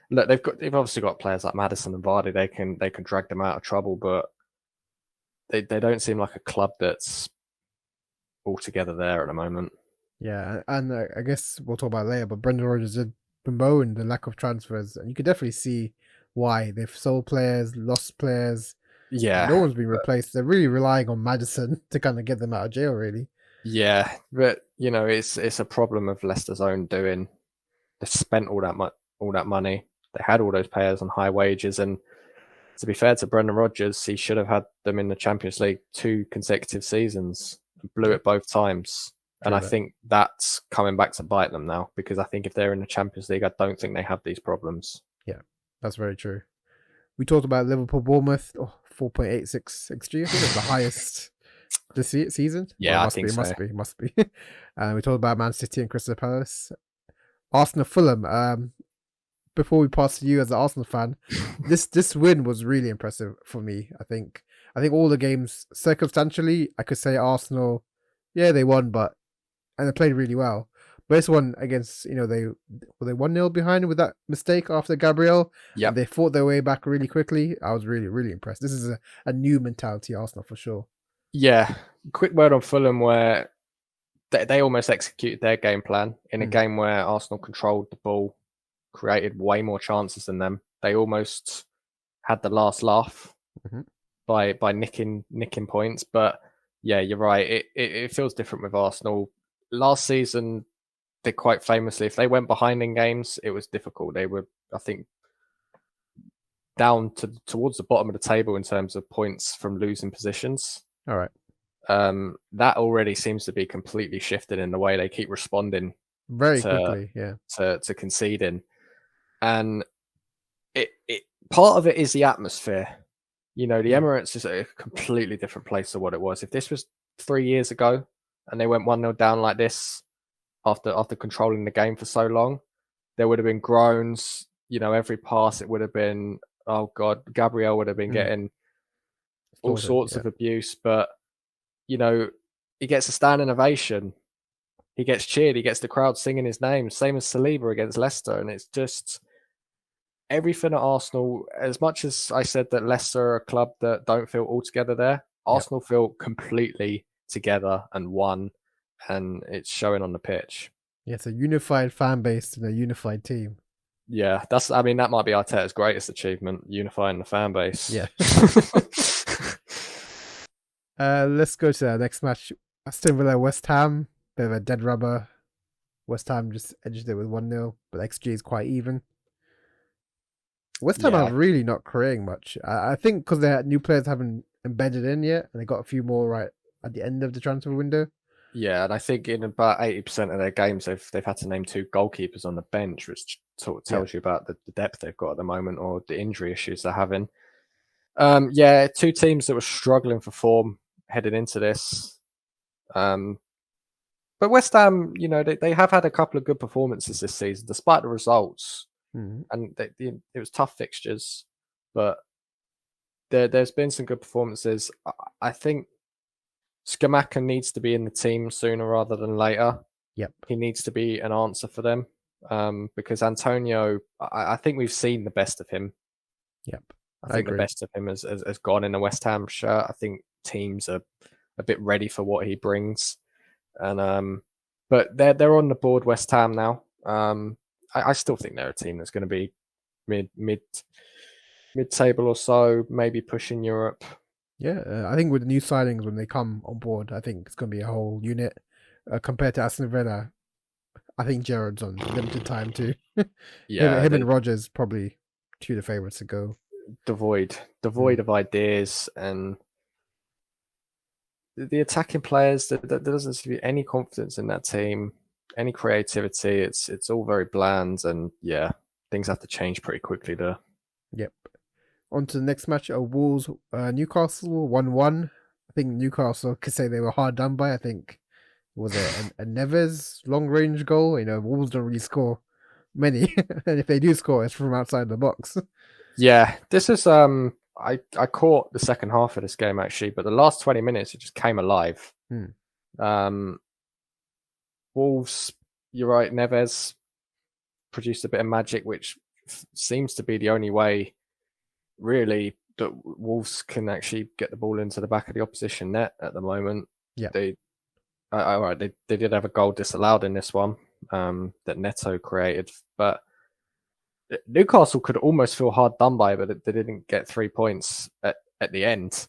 Look, they've obviously got players like Maddison and Vardy. They can drag them out of trouble, but they don't seem like a club that's altogether there at the moment. Yeah, and I guess we'll talk about it later, but Brendan Rodgers did bemoan the lack of transfers, and you could definitely see why. They've sold players, lost players. Yeah. No one's been replaced. They're really relying on Maddison to kind of get them out of jail, really. Yeah, but, it's a problem of Leicester's own doing. They spent all that money. They had all those players on high wages, and to be fair to Brendan Rodgers, he should have had them in the Champions League 2 consecutive seasons. Blew it both times. And I think that's coming back to bite them now, because I think if they're in the Champions League, I don't think they have these problems. Yeah. That's very true. We talked about Liverpool Bournemouth, 4.86 XG. I think it's the highest this season. Well, Yeah, I think so. must be. And we talked about Man City and Crystal Palace. Arsenal Fulham. Before we pass to you as an Arsenal fan, this win was really impressive for me. I think all the games circumstantially, I could say Arsenal, yeah, they won, and they played really well. But this one against, they were they 1-0 behind with that mistake after Gabriel. Yeah, And they fought their way back really quickly. I was really, really impressed. This is a new mentality, Arsenal, for sure. yeah. Quick word on Fulham, where they almost executed their game plan in a game where Arsenal controlled the ball, created way more chances than them. They almost had the last laugh by nicking points. But yeah, you're right. It feels different with Arsenal. Last season, they quite famously, if they went behind in games, it was difficult. They were, I think, down towards the bottom of the table in terms of points from losing positions. All right. That already seems to be completely shifted in the way they keep responding very quickly, yeah, to conceding. And it part of it is the atmosphere. The Emirates is a completely different place to what it was. If this was 3 years ago and they went 1-0 down like this after controlling the game for so long, there would have been groans. Every pass, it would have been, oh God, Gabriel would have been getting all sorts of abuse. But, he gets a standing ovation. He gets cheered. He gets the crowd singing his name. Same as Saliba against Leicester. And it's just everything at Arsenal. As much as I said that Leicester are a club that don't feel all together there, Arsenal feel completely together and one, and it's showing on the pitch. Yeah, it's a unified fan base and a unified team. Yeah, that might be Arteta's greatest achievement, unifying the fan base. Yeah. Let's go to the next match. Aston Villa West Ham. Bit of a dead rubber. West Ham just edged it with 1-0, but XG is quite even. West Ham are really not creating much. I think because their new players haven't embedded in yet, and they got a few more right at the end of the transfer window. Yeah, and I think in about 80% of their games, they've had to name 2 goalkeepers on the bench, which sort of tells you about the depth they've got at the moment or the injury issues they're having. 2 teams that were struggling for form heading into this. But West Ham, they have had a couple of good performances this season, despite the results. And it was tough fixtures, but there's been some good performances. I think Scamacca needs to be in the team sooner rather than later. Yep. He needs to be an answer for them because Antonio, I think we've seen the best of him. Yep. I think the best of him has gone in the West Ham shirt. I think teams are a bit ready for what he brings. And but they're on the board, West Ham now. I still think they're a team that's going to be mid-table or so, maybe pushing Europe. Yeah, I think with the new signings when they come on board, I think it's going to be a whole unit compared to Aston Villa. I think Gerrard's on limited time too. Yeah, him and Rodgers probably 2 of the favourites to go. Devoid of ideas, and the attacking players. There doesn't seem to be any confidence in that team. Any creativity, it's all very bland, and yeah, things have to change pretty quickly there. Yep. On to the next match, Wolves Newcastle 1-1. I think Newcastle could say they were hard done by. I think was a Neves long range goal. Wolves don't really score many, and if they do score, it's from outside the box. Yeah, this is I caught the second half of this game actually, but the last 20 minutes it just came alive. Wolves, you're right, Neves produced a bit of magic, which seems to be the only way, really, that Wolves can actually get the ball into the back of the opposition net at the moment. Yeah, they did have a goal disallowed in this one that Neto created, but Newcastle could almost feel hard done by, but they didn't get 3 points at the end,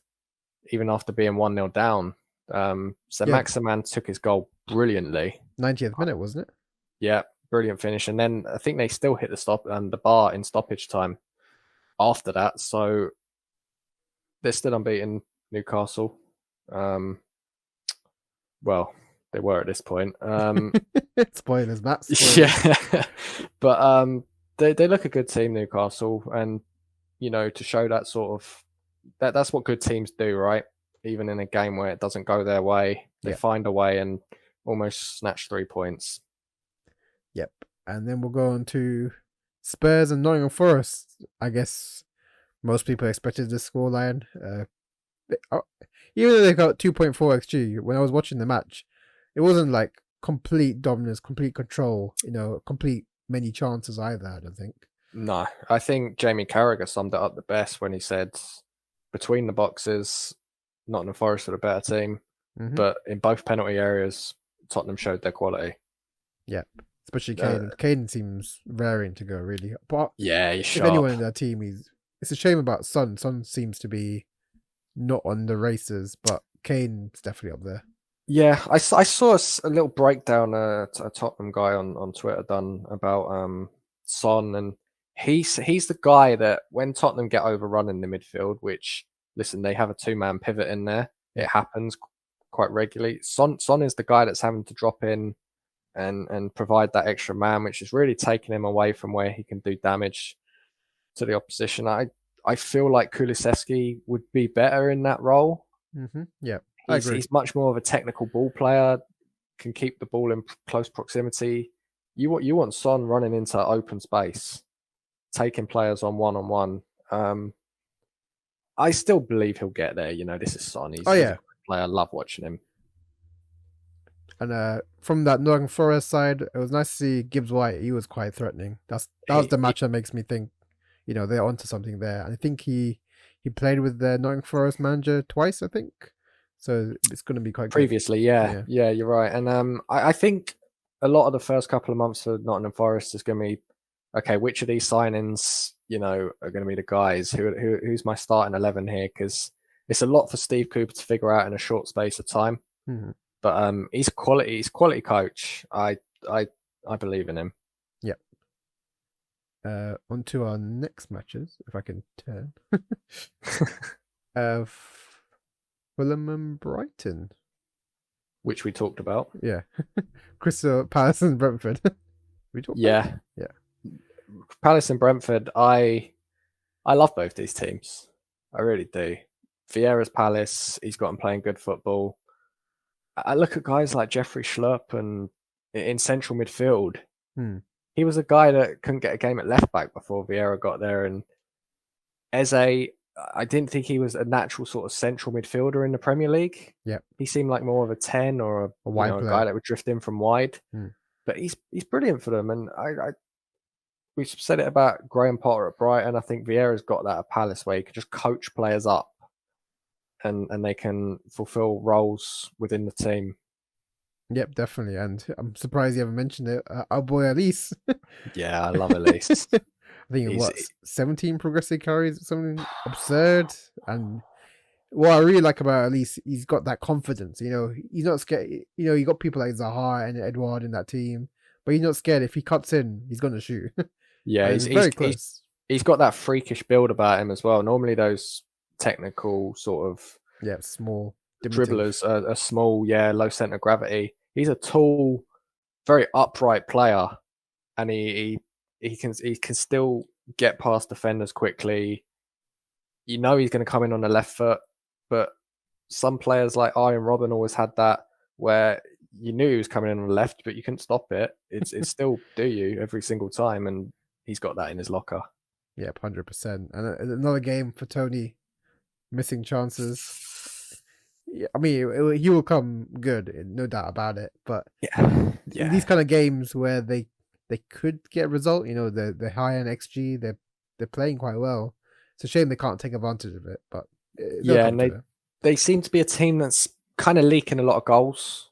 even after being 1-0 down. Maximan took his goal brilliantly. 90th minute, wasn't it? Yeah, brilliant finish. And then I think they still hit the bar in stoppage time after that. So they're still unbeaten, Newcastle. Well, they were at this point. Spoilers, Matt. Yeah, but they look a good team, Newcastle, and to show that sort of that's what good teams do, right? Even in a game where it doesn't go their way, they Yeah. find a way and almost snatch 3 points. Yep. And then we'll go on to Spurs and Nottingham Forest. I guess most people expected this scoreline. Even though they got 2.4 XG, when I was watching the match, it wasn't like complete dominance, complete control, complete many chances either, I don't think. No, I think Jamie Carragher summed it up the best when he said, between the boxes, Nottingham Forest are a better team, but in both penalty areas, Tottenham showed their quality. Yep. Especially Kane. Kane seems raring to go, really. But yeah, he's if sharp. anyone in that team, it's a shame about Son. Son seems to be not on the races, but Kane's definitely up there. Yeah, I saw a little breakdown a Tottenham guy on Twitter done about Son, and he's the guy that when Tottenham get overrun in the midfield, which, listen, they have a 2-man pivot in there. It happens quite regularly. Son is the guy that's having to drop in and provide that extra man, which is really taking him away from where he can do damage to the opposition. I feel like Kulusevski would be better in that role. Yeah, I agree. He's much more of a technical ball player, can keep the ball in close proximity. You want Son running into open space, taking players on one-on-one. I still believe he'll get there. This is Son. He's a great player. I love watching him. And from that Nottingham Forest side, it was nice to see Gibbs White. He was quite threatening. That was the match that makes me think, they're onto something there. And I think he played with the Nottingham Forest manager twice, I think. So it's going to be quite previously, good. Yeah, you're right. And I think a lot of the first couple of months for Nottingham Forest is going to be, okay, which of these signings, are going to be the guys who's my starting 11 here? Because it's a lot for Steve Cooper to figure out in a short space of time. But he's a quality coach. I believe in him. Yep. On to our next matches, if I can turn. Fulham and Brighton, which we talked about. Yeah. Crystal Palace and Brentford. We talked about? Yeah. Palace and Brentford. I love both these teams. I really do. Vieira's Palace. He's got them playing good football. I look at guys like Jeffrey Schlupp and in central midfield. He was a guy that couldn't get a game at left back before Vieira got there. And Eze, I didn't think he was a natural sort of central midfielder in the Premier League. Yeah, he seemed like more of a 10 or a guy that would drift in from wide. But he's brilliant for them. And we've said it about Graham Potter at Brighton. I think Vieira's got that at Palace where he can just coach players up. And they can fulfill roles within the team. Yep, definitely. And I'm surprised you haven't mentioned it. Our boy Elise. Yeah, I love Elise. I think 17 progressive carries, something absurd. And what I really like about Elise, he's got that confidence. He's not scared. You got people like Zaha and Edouard in that team, but he's not scared. If he cuts in, he's going to shoot. Yeah, he's very close. He's got that freakish build about him as well. Normally those technical sort of small dribblers are small, low center of gravity. He's a tall, very upright player, and he can still get past defenders quickly. He's going to come in on the left foot, but some players like Arjen Robben always had that where you knew he was coming in on the left, but you couldn't stop it. It's still do you every single time, and he's got that in his locker. Yep, 100%. And another game for Tony. Missing chances. Yeah, I mean, he will come good, no doubt about it. But in these kind of games where they could get a result, they're high in XG, they're playing quite well. It's a shame they can't take advantage of it. But and they seem to be a team that's kind of leaking a lot of goals.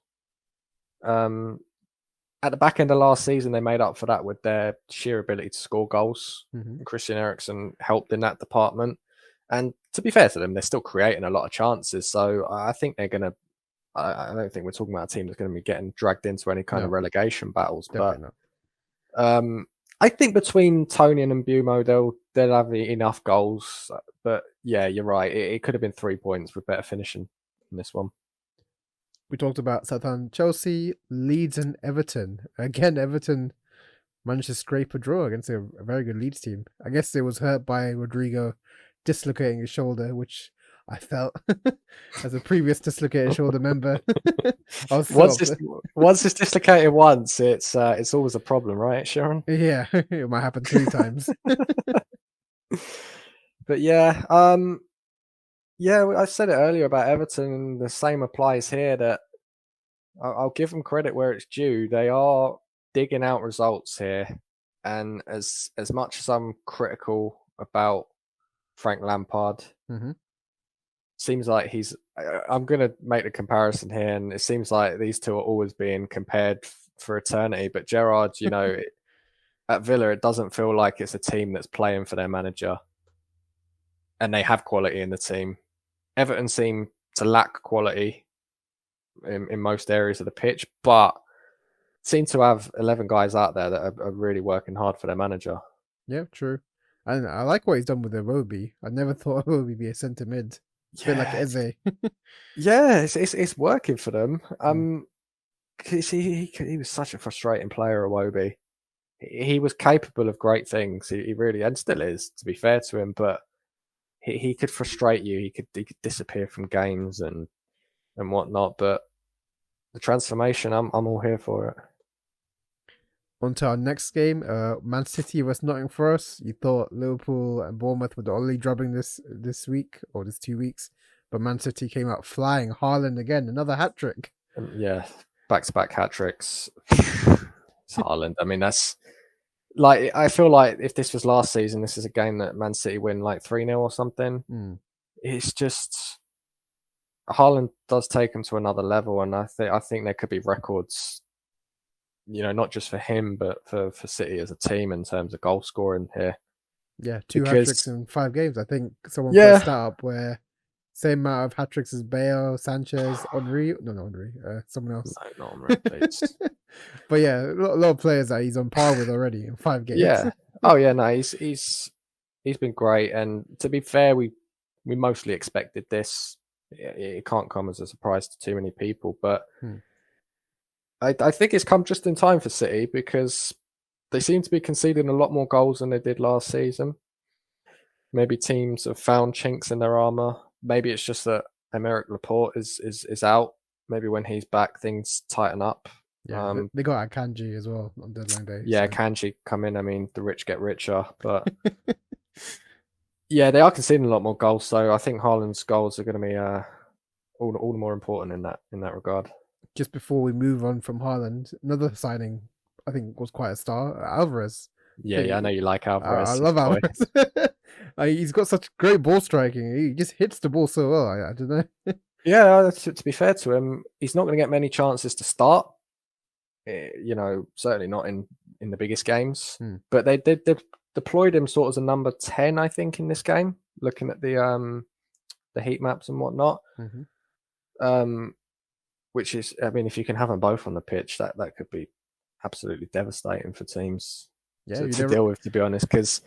At the back end of last season, they made up for that with their sheer ability to score goals. And Christian Eriksen helped in that department. And to be fair to them, they're still creating a lot of chances. So I think they're going to... I don't think we're talking about a team that's going to be getting dragged into any kind of relegation battles. Definitely not. I think between Tony and Mbumo, they'll have enough goals. But yeah, you're right. It could have been 3 points with better finishing in this one. We talked about Southampton, Chelsea, Leeds and Everton. Again, Everton managed to scrape a draw against a very good Leeds team. I guess it was hurt by Rodrigo dislocating his shoulder, which I felt as a previous dislocated shoulder member. I was so Once it's upset. once it's dislocated once, it's always a problem, right, Sharon? Yeah, it might happen 3 times. But yeah, yeah, I said it earlier about Everton, and the same applies here. That I'll give them credit where it's due. They are digging out results here, and as much as I'm critical about Frank Lampard, Hmm. seems like I'm going to make the comparison here, and it seems like these two are always being compared for eternity. But Gerrard, at Villa, it doesn't feel like it's a team that's playing for their manager, and they have quality in the team. Everton seem to lack quality in most areas of the pitch, but seem to have 11 guys out there that are really working hard for their manager. Yeah, true. And I like what he's done with Iwobi. I never thought Iwobi would be a centre mid. A bit like Yeah, Eze. yeah, it's working for them. Mm. He was such a frustrating player, Iwobi. He was capable of great things. He really, and still is, to be fair to him. But he could frustrate you. He could disappear from games and whatnot. But the transformation, I'm all here for it. On to our next game, Man City vs Nottingham Forest. You thought Liverpool and Bournemouth were the only drubbing this week or this 2 weeks, but Man City came out flying. Haaland again, another hat trick. Yeah, back-to-back hat tricks. It's Haaland. I mean, that's like, I feel like if this was last season, this is a game that Man City win like 3-0 or something. It's just Haaland does take them to another level, and I think there could be records, not just for him, but for City as a team in terms of goal scoring here. Yeah, 2 hat tricks in 5 games. I think someone put a Yeah, stat up where same amount of hat tricks as Bale, Sanchez, Henry. No, not Henry. Someone else. no, not please. But yeah, a lot of players that he's on par with already in 5 games. Yeah. Oh yeah, no, he's been great, and to be fair, we mostly expected this. It can't come as a surprise to too many people, but I think it's come just in time for City because they seem to be conceding a lot more goals than they did last season. Maybe teams have found chinks in their armor. Maybe it's just that Emerick Laporte is out. Maybe when he's back, things tighten up. Yeah, they got Akanji as well on deadline day. Yeah, so. Kanji come in. I mean, the rich get richer, but yeah, they are conceding a lot more goals. So I think Haaland's goals are going to be all the more important in that regard. Just before we move on from Haaland, another signing I think was quite a star, Alvarez. Yeah, I know you like Alvarez. I love Alvarez. He's got such great ball striking. He just hits the ball so well. I don't know. Yeah, to be fair to him, he's not going to get many chances to start. Certainly not in the biggest games. But they deployed him sort of as a number 10, I think, in this game. Looking at the heat maps and whatnot. Which is, I mean, if you can have them both on the pitch, that could be absolutely devastating for teams to deal with, to be honest. Because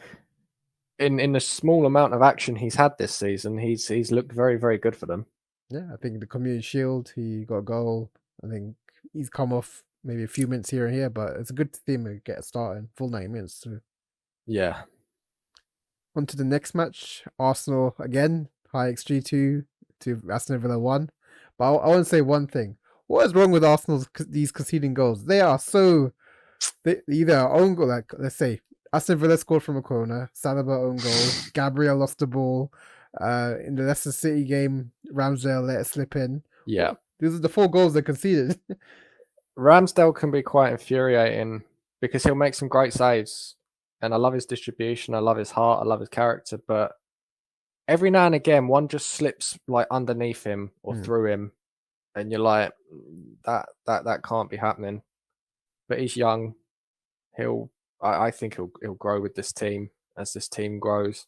in the small amount of action he's had this season, he's looked very, very good for them. Yeah, I think the Community Shield, he got a goal. I think he's come off maybe a few minutes here and here, but it's a good thing to get a start in full 90 minutes too. Yeah. On to the next match, Arsenal again, high XG2 to Aston Villa 1. But I want to say one thing. What is wrong with Arsenal's these conceding goals? They are they either own goal, like let's say Aston Villa scored from a corner, Saliba own goal, Gabriel lost the ball. In the Leicester City game, Ramsdale let it slip in. Yeah. These are the 4 goals they conceded. Ramsdale can be quite infuriating because he'll make some great saves. And I love his distribution, I love his heart, I love his character, but every now and again, one just slips like underneath him or through him, and you're like, that can't be happening. But he's young. I think he'll grow with this team as this team grows.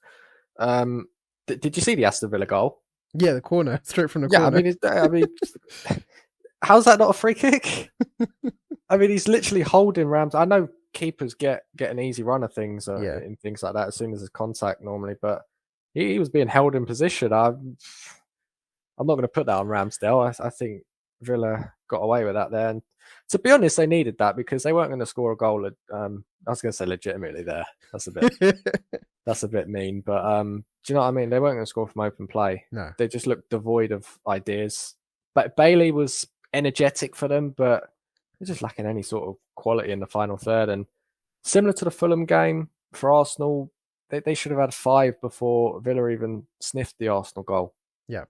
Did you see the Aston Villa goal? Yeah, the corner, straight from the corner. I mean, how's that not a free kick? I mean, he's literally holding Rams. I know keepers get an easy run of things and things like that as soon as there's contact normally, but he was being held in position. I'm not going to put that on Ramsdale. I think Villa got away with that there. And to be honest, they needed that because they weren't going to score a goal. I was going to say legitimately there. That's a bit mean, but do you know what I mean? They weren't going to score from open play. No. They just looked devoid of ideas. But Bailey was energetic for them, but they're just lacking any sort of quality in the final third. And similar to the Fulham game for Arsenal, they should have had 5 before Villa even sniffed the Arsenal goal. Yeah.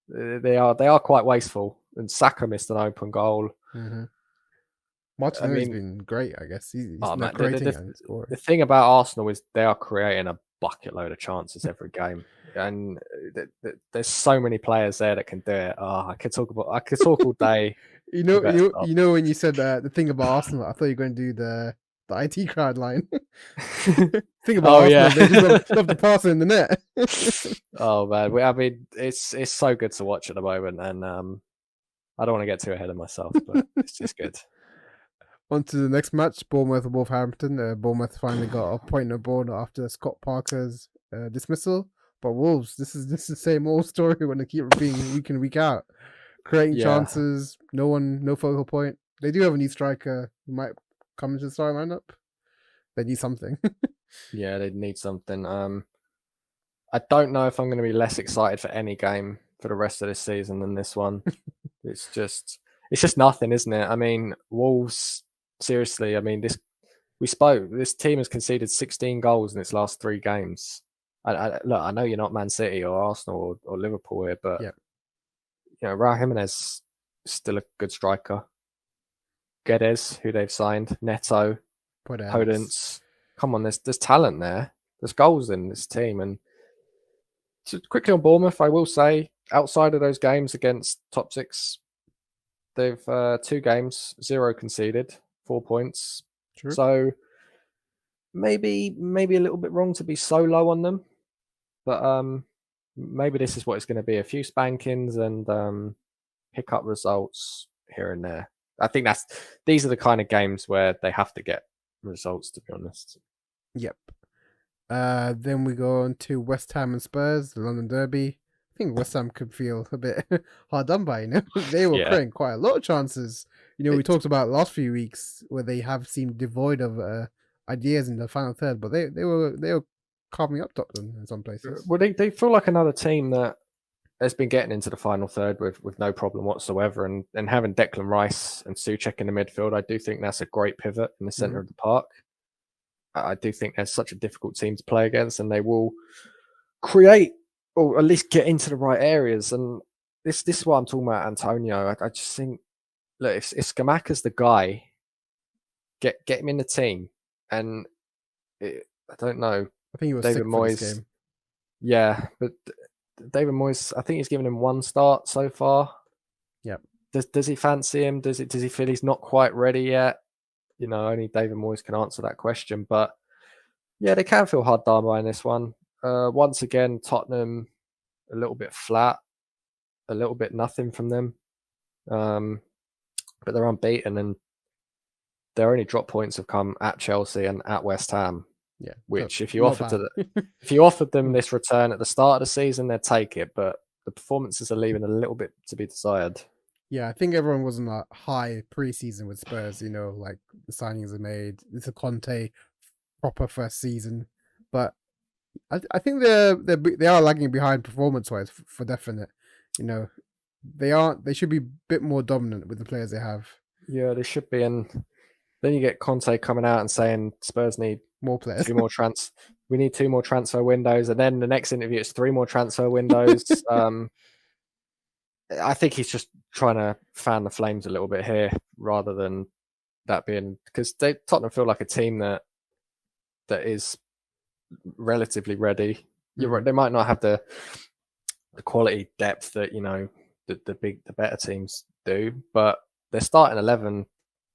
They are quite wasteful. And Saka missed an open goal. Mm-hmm. Martinelli's been great, I guess. He's not creating and scoring. The thing about Arsenal is they are creating a bucket load of chances every game, and there's so many players there that can do it. I could talk all day. You know when you said the thing about Arsenal, I thought you were going to do the IT crowd line. Think about Arsenal, yeah. They just love to pass in the net. Oh man, I mean it's so good to watch at the moment, and I don't want to get too ahead of myself, but it's just good. On to the next match, Bournemouth-Wolverhampton. Bournemouth finally got a point on board after Scott Parker's dismissal. But Wolves, this is the same old story when they keep repeating week in, week out. Creating chances, no focal point. They do have a new striker who might come into the starting lineup. They need something. Yeah, they need something. I don't know if I'm going to be less excited for any game for the rest of this season than this one. It's just nothing, isn't it? I mean, Wolves, seriously, I mean, this team has conceded 16 goals in its last 3 games. Look, I know you're not Man City or Arsenal or Liverpool here, but you know, Raul Jimenez is still a good striker. Guedes, who they've signed, Neto, Podence. Come on, there's talent there. There's goals in this team. And quickly on Bournemouth, I will say, outside of those games against top 6, they've 2 games, 0 conceded, 4 points. True. So maybe a little bit wrong to be so low on them, but maybe this is what it's going to be: a few spankings and pick up results here and there. I think these are the kind of games where they have to get results, to be honest. Yep. Then we go on to West Ham and Spurs, the London Derby. I think West Ham could feel a bit hard done by, They were creating quite a lot of chances. We talked about last few weeks where they have seemed devoid of ideas in the final third, but they were carving up Tottenham in some places. Well, they feel like another team that has been getting into the final third with no problem whatsoever, and having Declan Rice and Souček in the midfield, I do think that's a great pivot in the centre of the park. I do think they're such a difficult team to play against, and they will create or at least get into the right areas. And this is what I'm talking about, Antonio. I just think, look, if Scamacca's the guy, get him in the team. And I don't know. I think he was David sick Moyes. for this game. Yeah, but David Moyes, I think he's given him 1 start so far. Yep. Does he fancy him? Does he feel he's not quite ready yet? Only David Moyes can answer that question. But yeah, they can feel hard done by in this one. Once again, Tottenham a little bit flat, a little bit nothing from them. But they're unbeaten, and their only drop points have come at Chelsea and at West Ham. Yeah, which if you offered them this return at the start of the season, they'd take it. But the performances are leaving a little bit to be desired. Yeah, I think everyone was on a high pre-season with Spurs. Like the signings are made. It's a Conte proper first season, but I think they are lagging behind performance-wise for definite. They should be a bit more dominant with the players they have. Yeah, they should be. And then you get Conte coming out and saying Spurs need more players. We need 2 more transfer windows, and then the next interview it's 3 more transfer windows. I think he's just trying to fan the flames a little bit here, rather than that being, because Tottenham feel like a team that is relatively ready. You're right; they might not have the quality depth that the better teams do, but their starting 11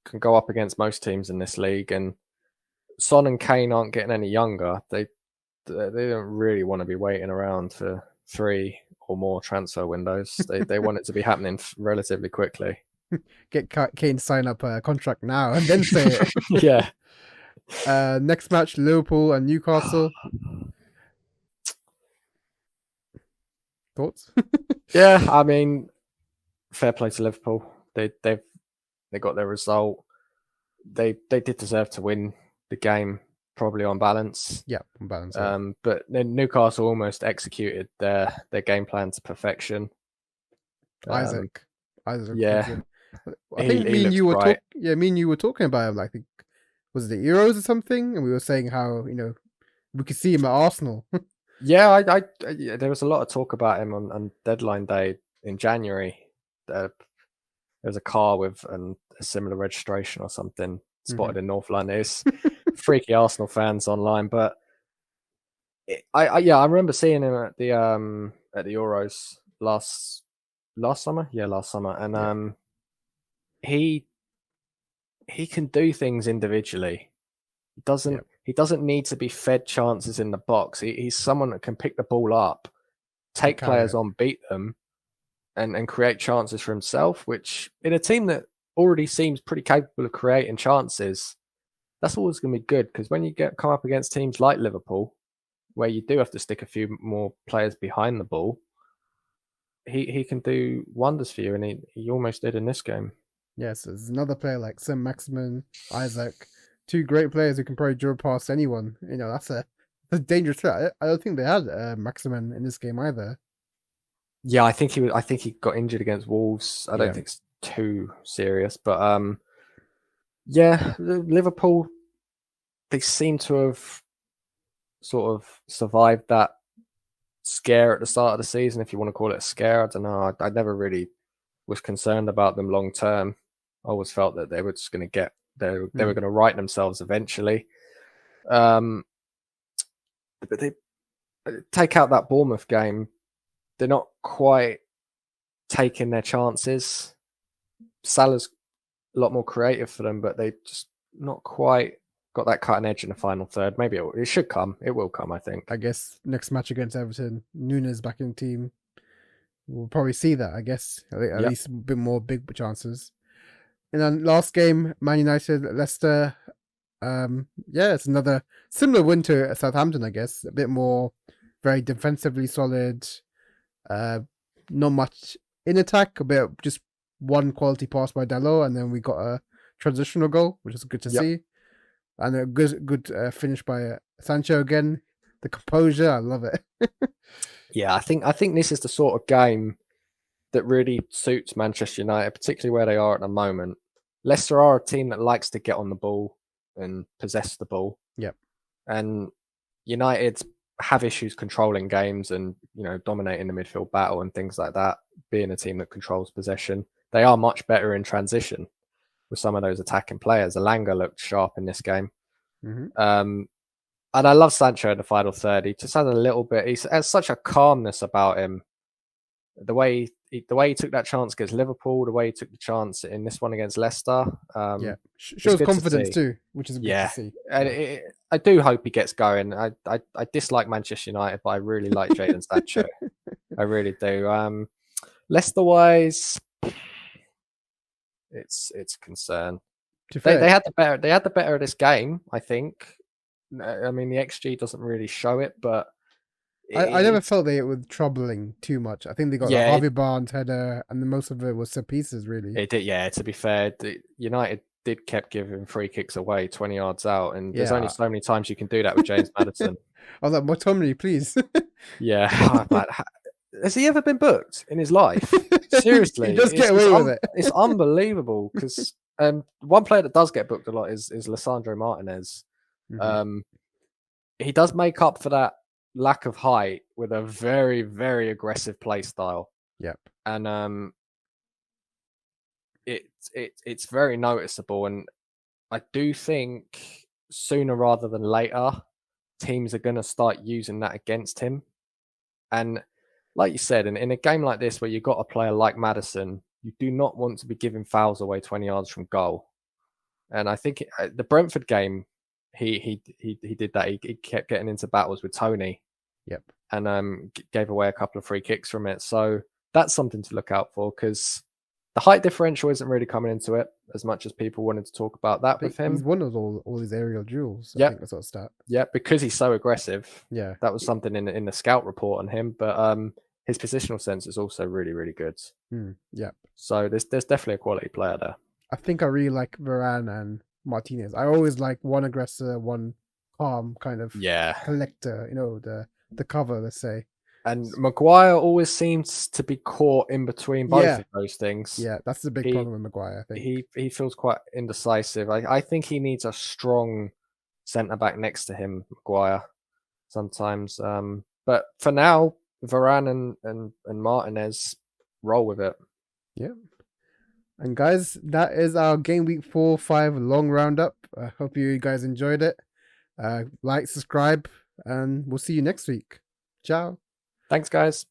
can go up against most teams in this league, and Son and Kane aren't getting any younger. They don't really want to be waiting around for 3 or more transfer windows. They want it to be happening relatively quickly. Get Kane to sign up a contract now and then say it. Yeah. Next match, Liverpool and Newcastle. Thoughts? Yeah, I mean, fair play to Liverpool. they got their result. They did deserve to win the game, probably on balance. Yeah, on balance. But then Newcastle almost executed their game plan to perfection. Isaac, Yeah, I think he me and looks you were bright. me and you were talking about him. Like, was it the Euros or something? And we were saying how we could see him at Arsenal. Yeah, yeah, there was a lot of talk about him on deadline day in January. There was a car with a similar registration or something spotted in North London. It's freaky Arsenal fans online, but I remember seeing him at the Euros last summer. Yeah, last summer, and he can do things individually. He doesn't need to be fed chances in the box. He's someone that can pick the ball up, take players on, beat them, and create chances for himself, which in a team that already seems pretty capable of creating chances, that's always going to be good, because when you come up against teams like Liverpool, where you do have to stick a few more players behind the ball, he can do wonders for you, and he almost did in this game. Yes, there's another player like Maximin, Isaac, two great players who can probably draw past anyone. That's a dangerous threat. I don't think they had Maximin in this game either. Yeah, I think he got injured against Wolves. I don't think it's too serious, but yeah, Liverpool, they seem to have sort of survived that scare at the start of the season, if you want to call it a scare. I don't know. I never really was concerned about them long term. I always felt that they were just going to get they were going to right themselves eventually. But they take out that Bournemouth game, they're not quite taking their chances. Salah's a lot more creative for them, but they just not quite got that cutting edge in the final third. Maybe it should come. It will come, I think. I guess next match against Everton, Nunes back in the team, we'll probably see that, I guess. At least a bit more big chances. And then last game, Man United, Leicester. It's another similar win to Southampton, I guess. A bit more very defensively solid. Not much in attack, a bit just one quality pass by Dalot, and then we got a transitional goal, which is good to see. And a good finish by Sancho again. The composure, I love it. Yeah, I think this is the sort of game that really suits Manchester United, particularly where they are at the moment. Leicester are a team that likes to get on the ball and possess the ball. Yep. And United have issues controlling games and, dominating the midfield battle and things like that, being a team that controls possession. They are much better in transition with some of those attacking players. Alanga looked sharp in this game. And I love Sancho in the final third. He just had a little bit. He has such a calmness about him. The way he took that chance against Liverpool, the way he took the chance in this one against Leicester. Shows confidence too, which is good to see. And I do hope he gets going. I dislike Manchester United, but I really like Jadon Sancho. I really do. Leicester-wise, it's a concern. They had the better of this game, I think. I mean, the XG doesn't really show it, but I never felt they were troubling too much. I think they got the Harvey Barnes header, and most of it was set pieces, really. It did, yeah. To be fair, United kept giving free kicks away 20 yards out, and there's only so many times you can do that with James Maddison. I was like, Montgomery, please. Yeah. Has he ever been booked in his life? Seriously. He does get away with it. It's unbelievable, because one player that does get booked a lot is Lisandro Martinez. He does make up for that lack of height with a very, very aggressive play style. Yep. And it's very noticeable, and I do think sooner rather than later teams are going to start using that against him. And like you said, in a game like this where you've got a player like Maddison, you do not want to be giving fouls away 20 yards from goal. And I think the Brentford game, he did that. He kept getting into battles with Tony. Yep. And gave away a couple of free kicks from it. So that's something to look out for, because the height differential isn't really coming into it as much as people wanted to talk about that with him. He's won all these aerial duels. I think that's what stat. Yeah, because he's so aggressive. Yeah. That was something in the scout report on him. But his positional sense is also really, really good. Yeah. So there's definitely a quality player there. I think I really like Varane and Martinez. I always like one aggressor, one calm kind of Yeah. collector, the cover, let's say. And Maguire always seems to be caught in between both of those things. Yeah, that's the big He problem with Maguire, I think. he feels quite indecisive. I think he needs a strong centre back next to him, Maguire, sometimes. But for now, Varane and Martinez roll with it. Yeah. And guys, that is our game week 4-5 long roundup. I hope you guys enjoyed it. Like, subscribe, and we'll see you next week. Ciao. Thanks, guys.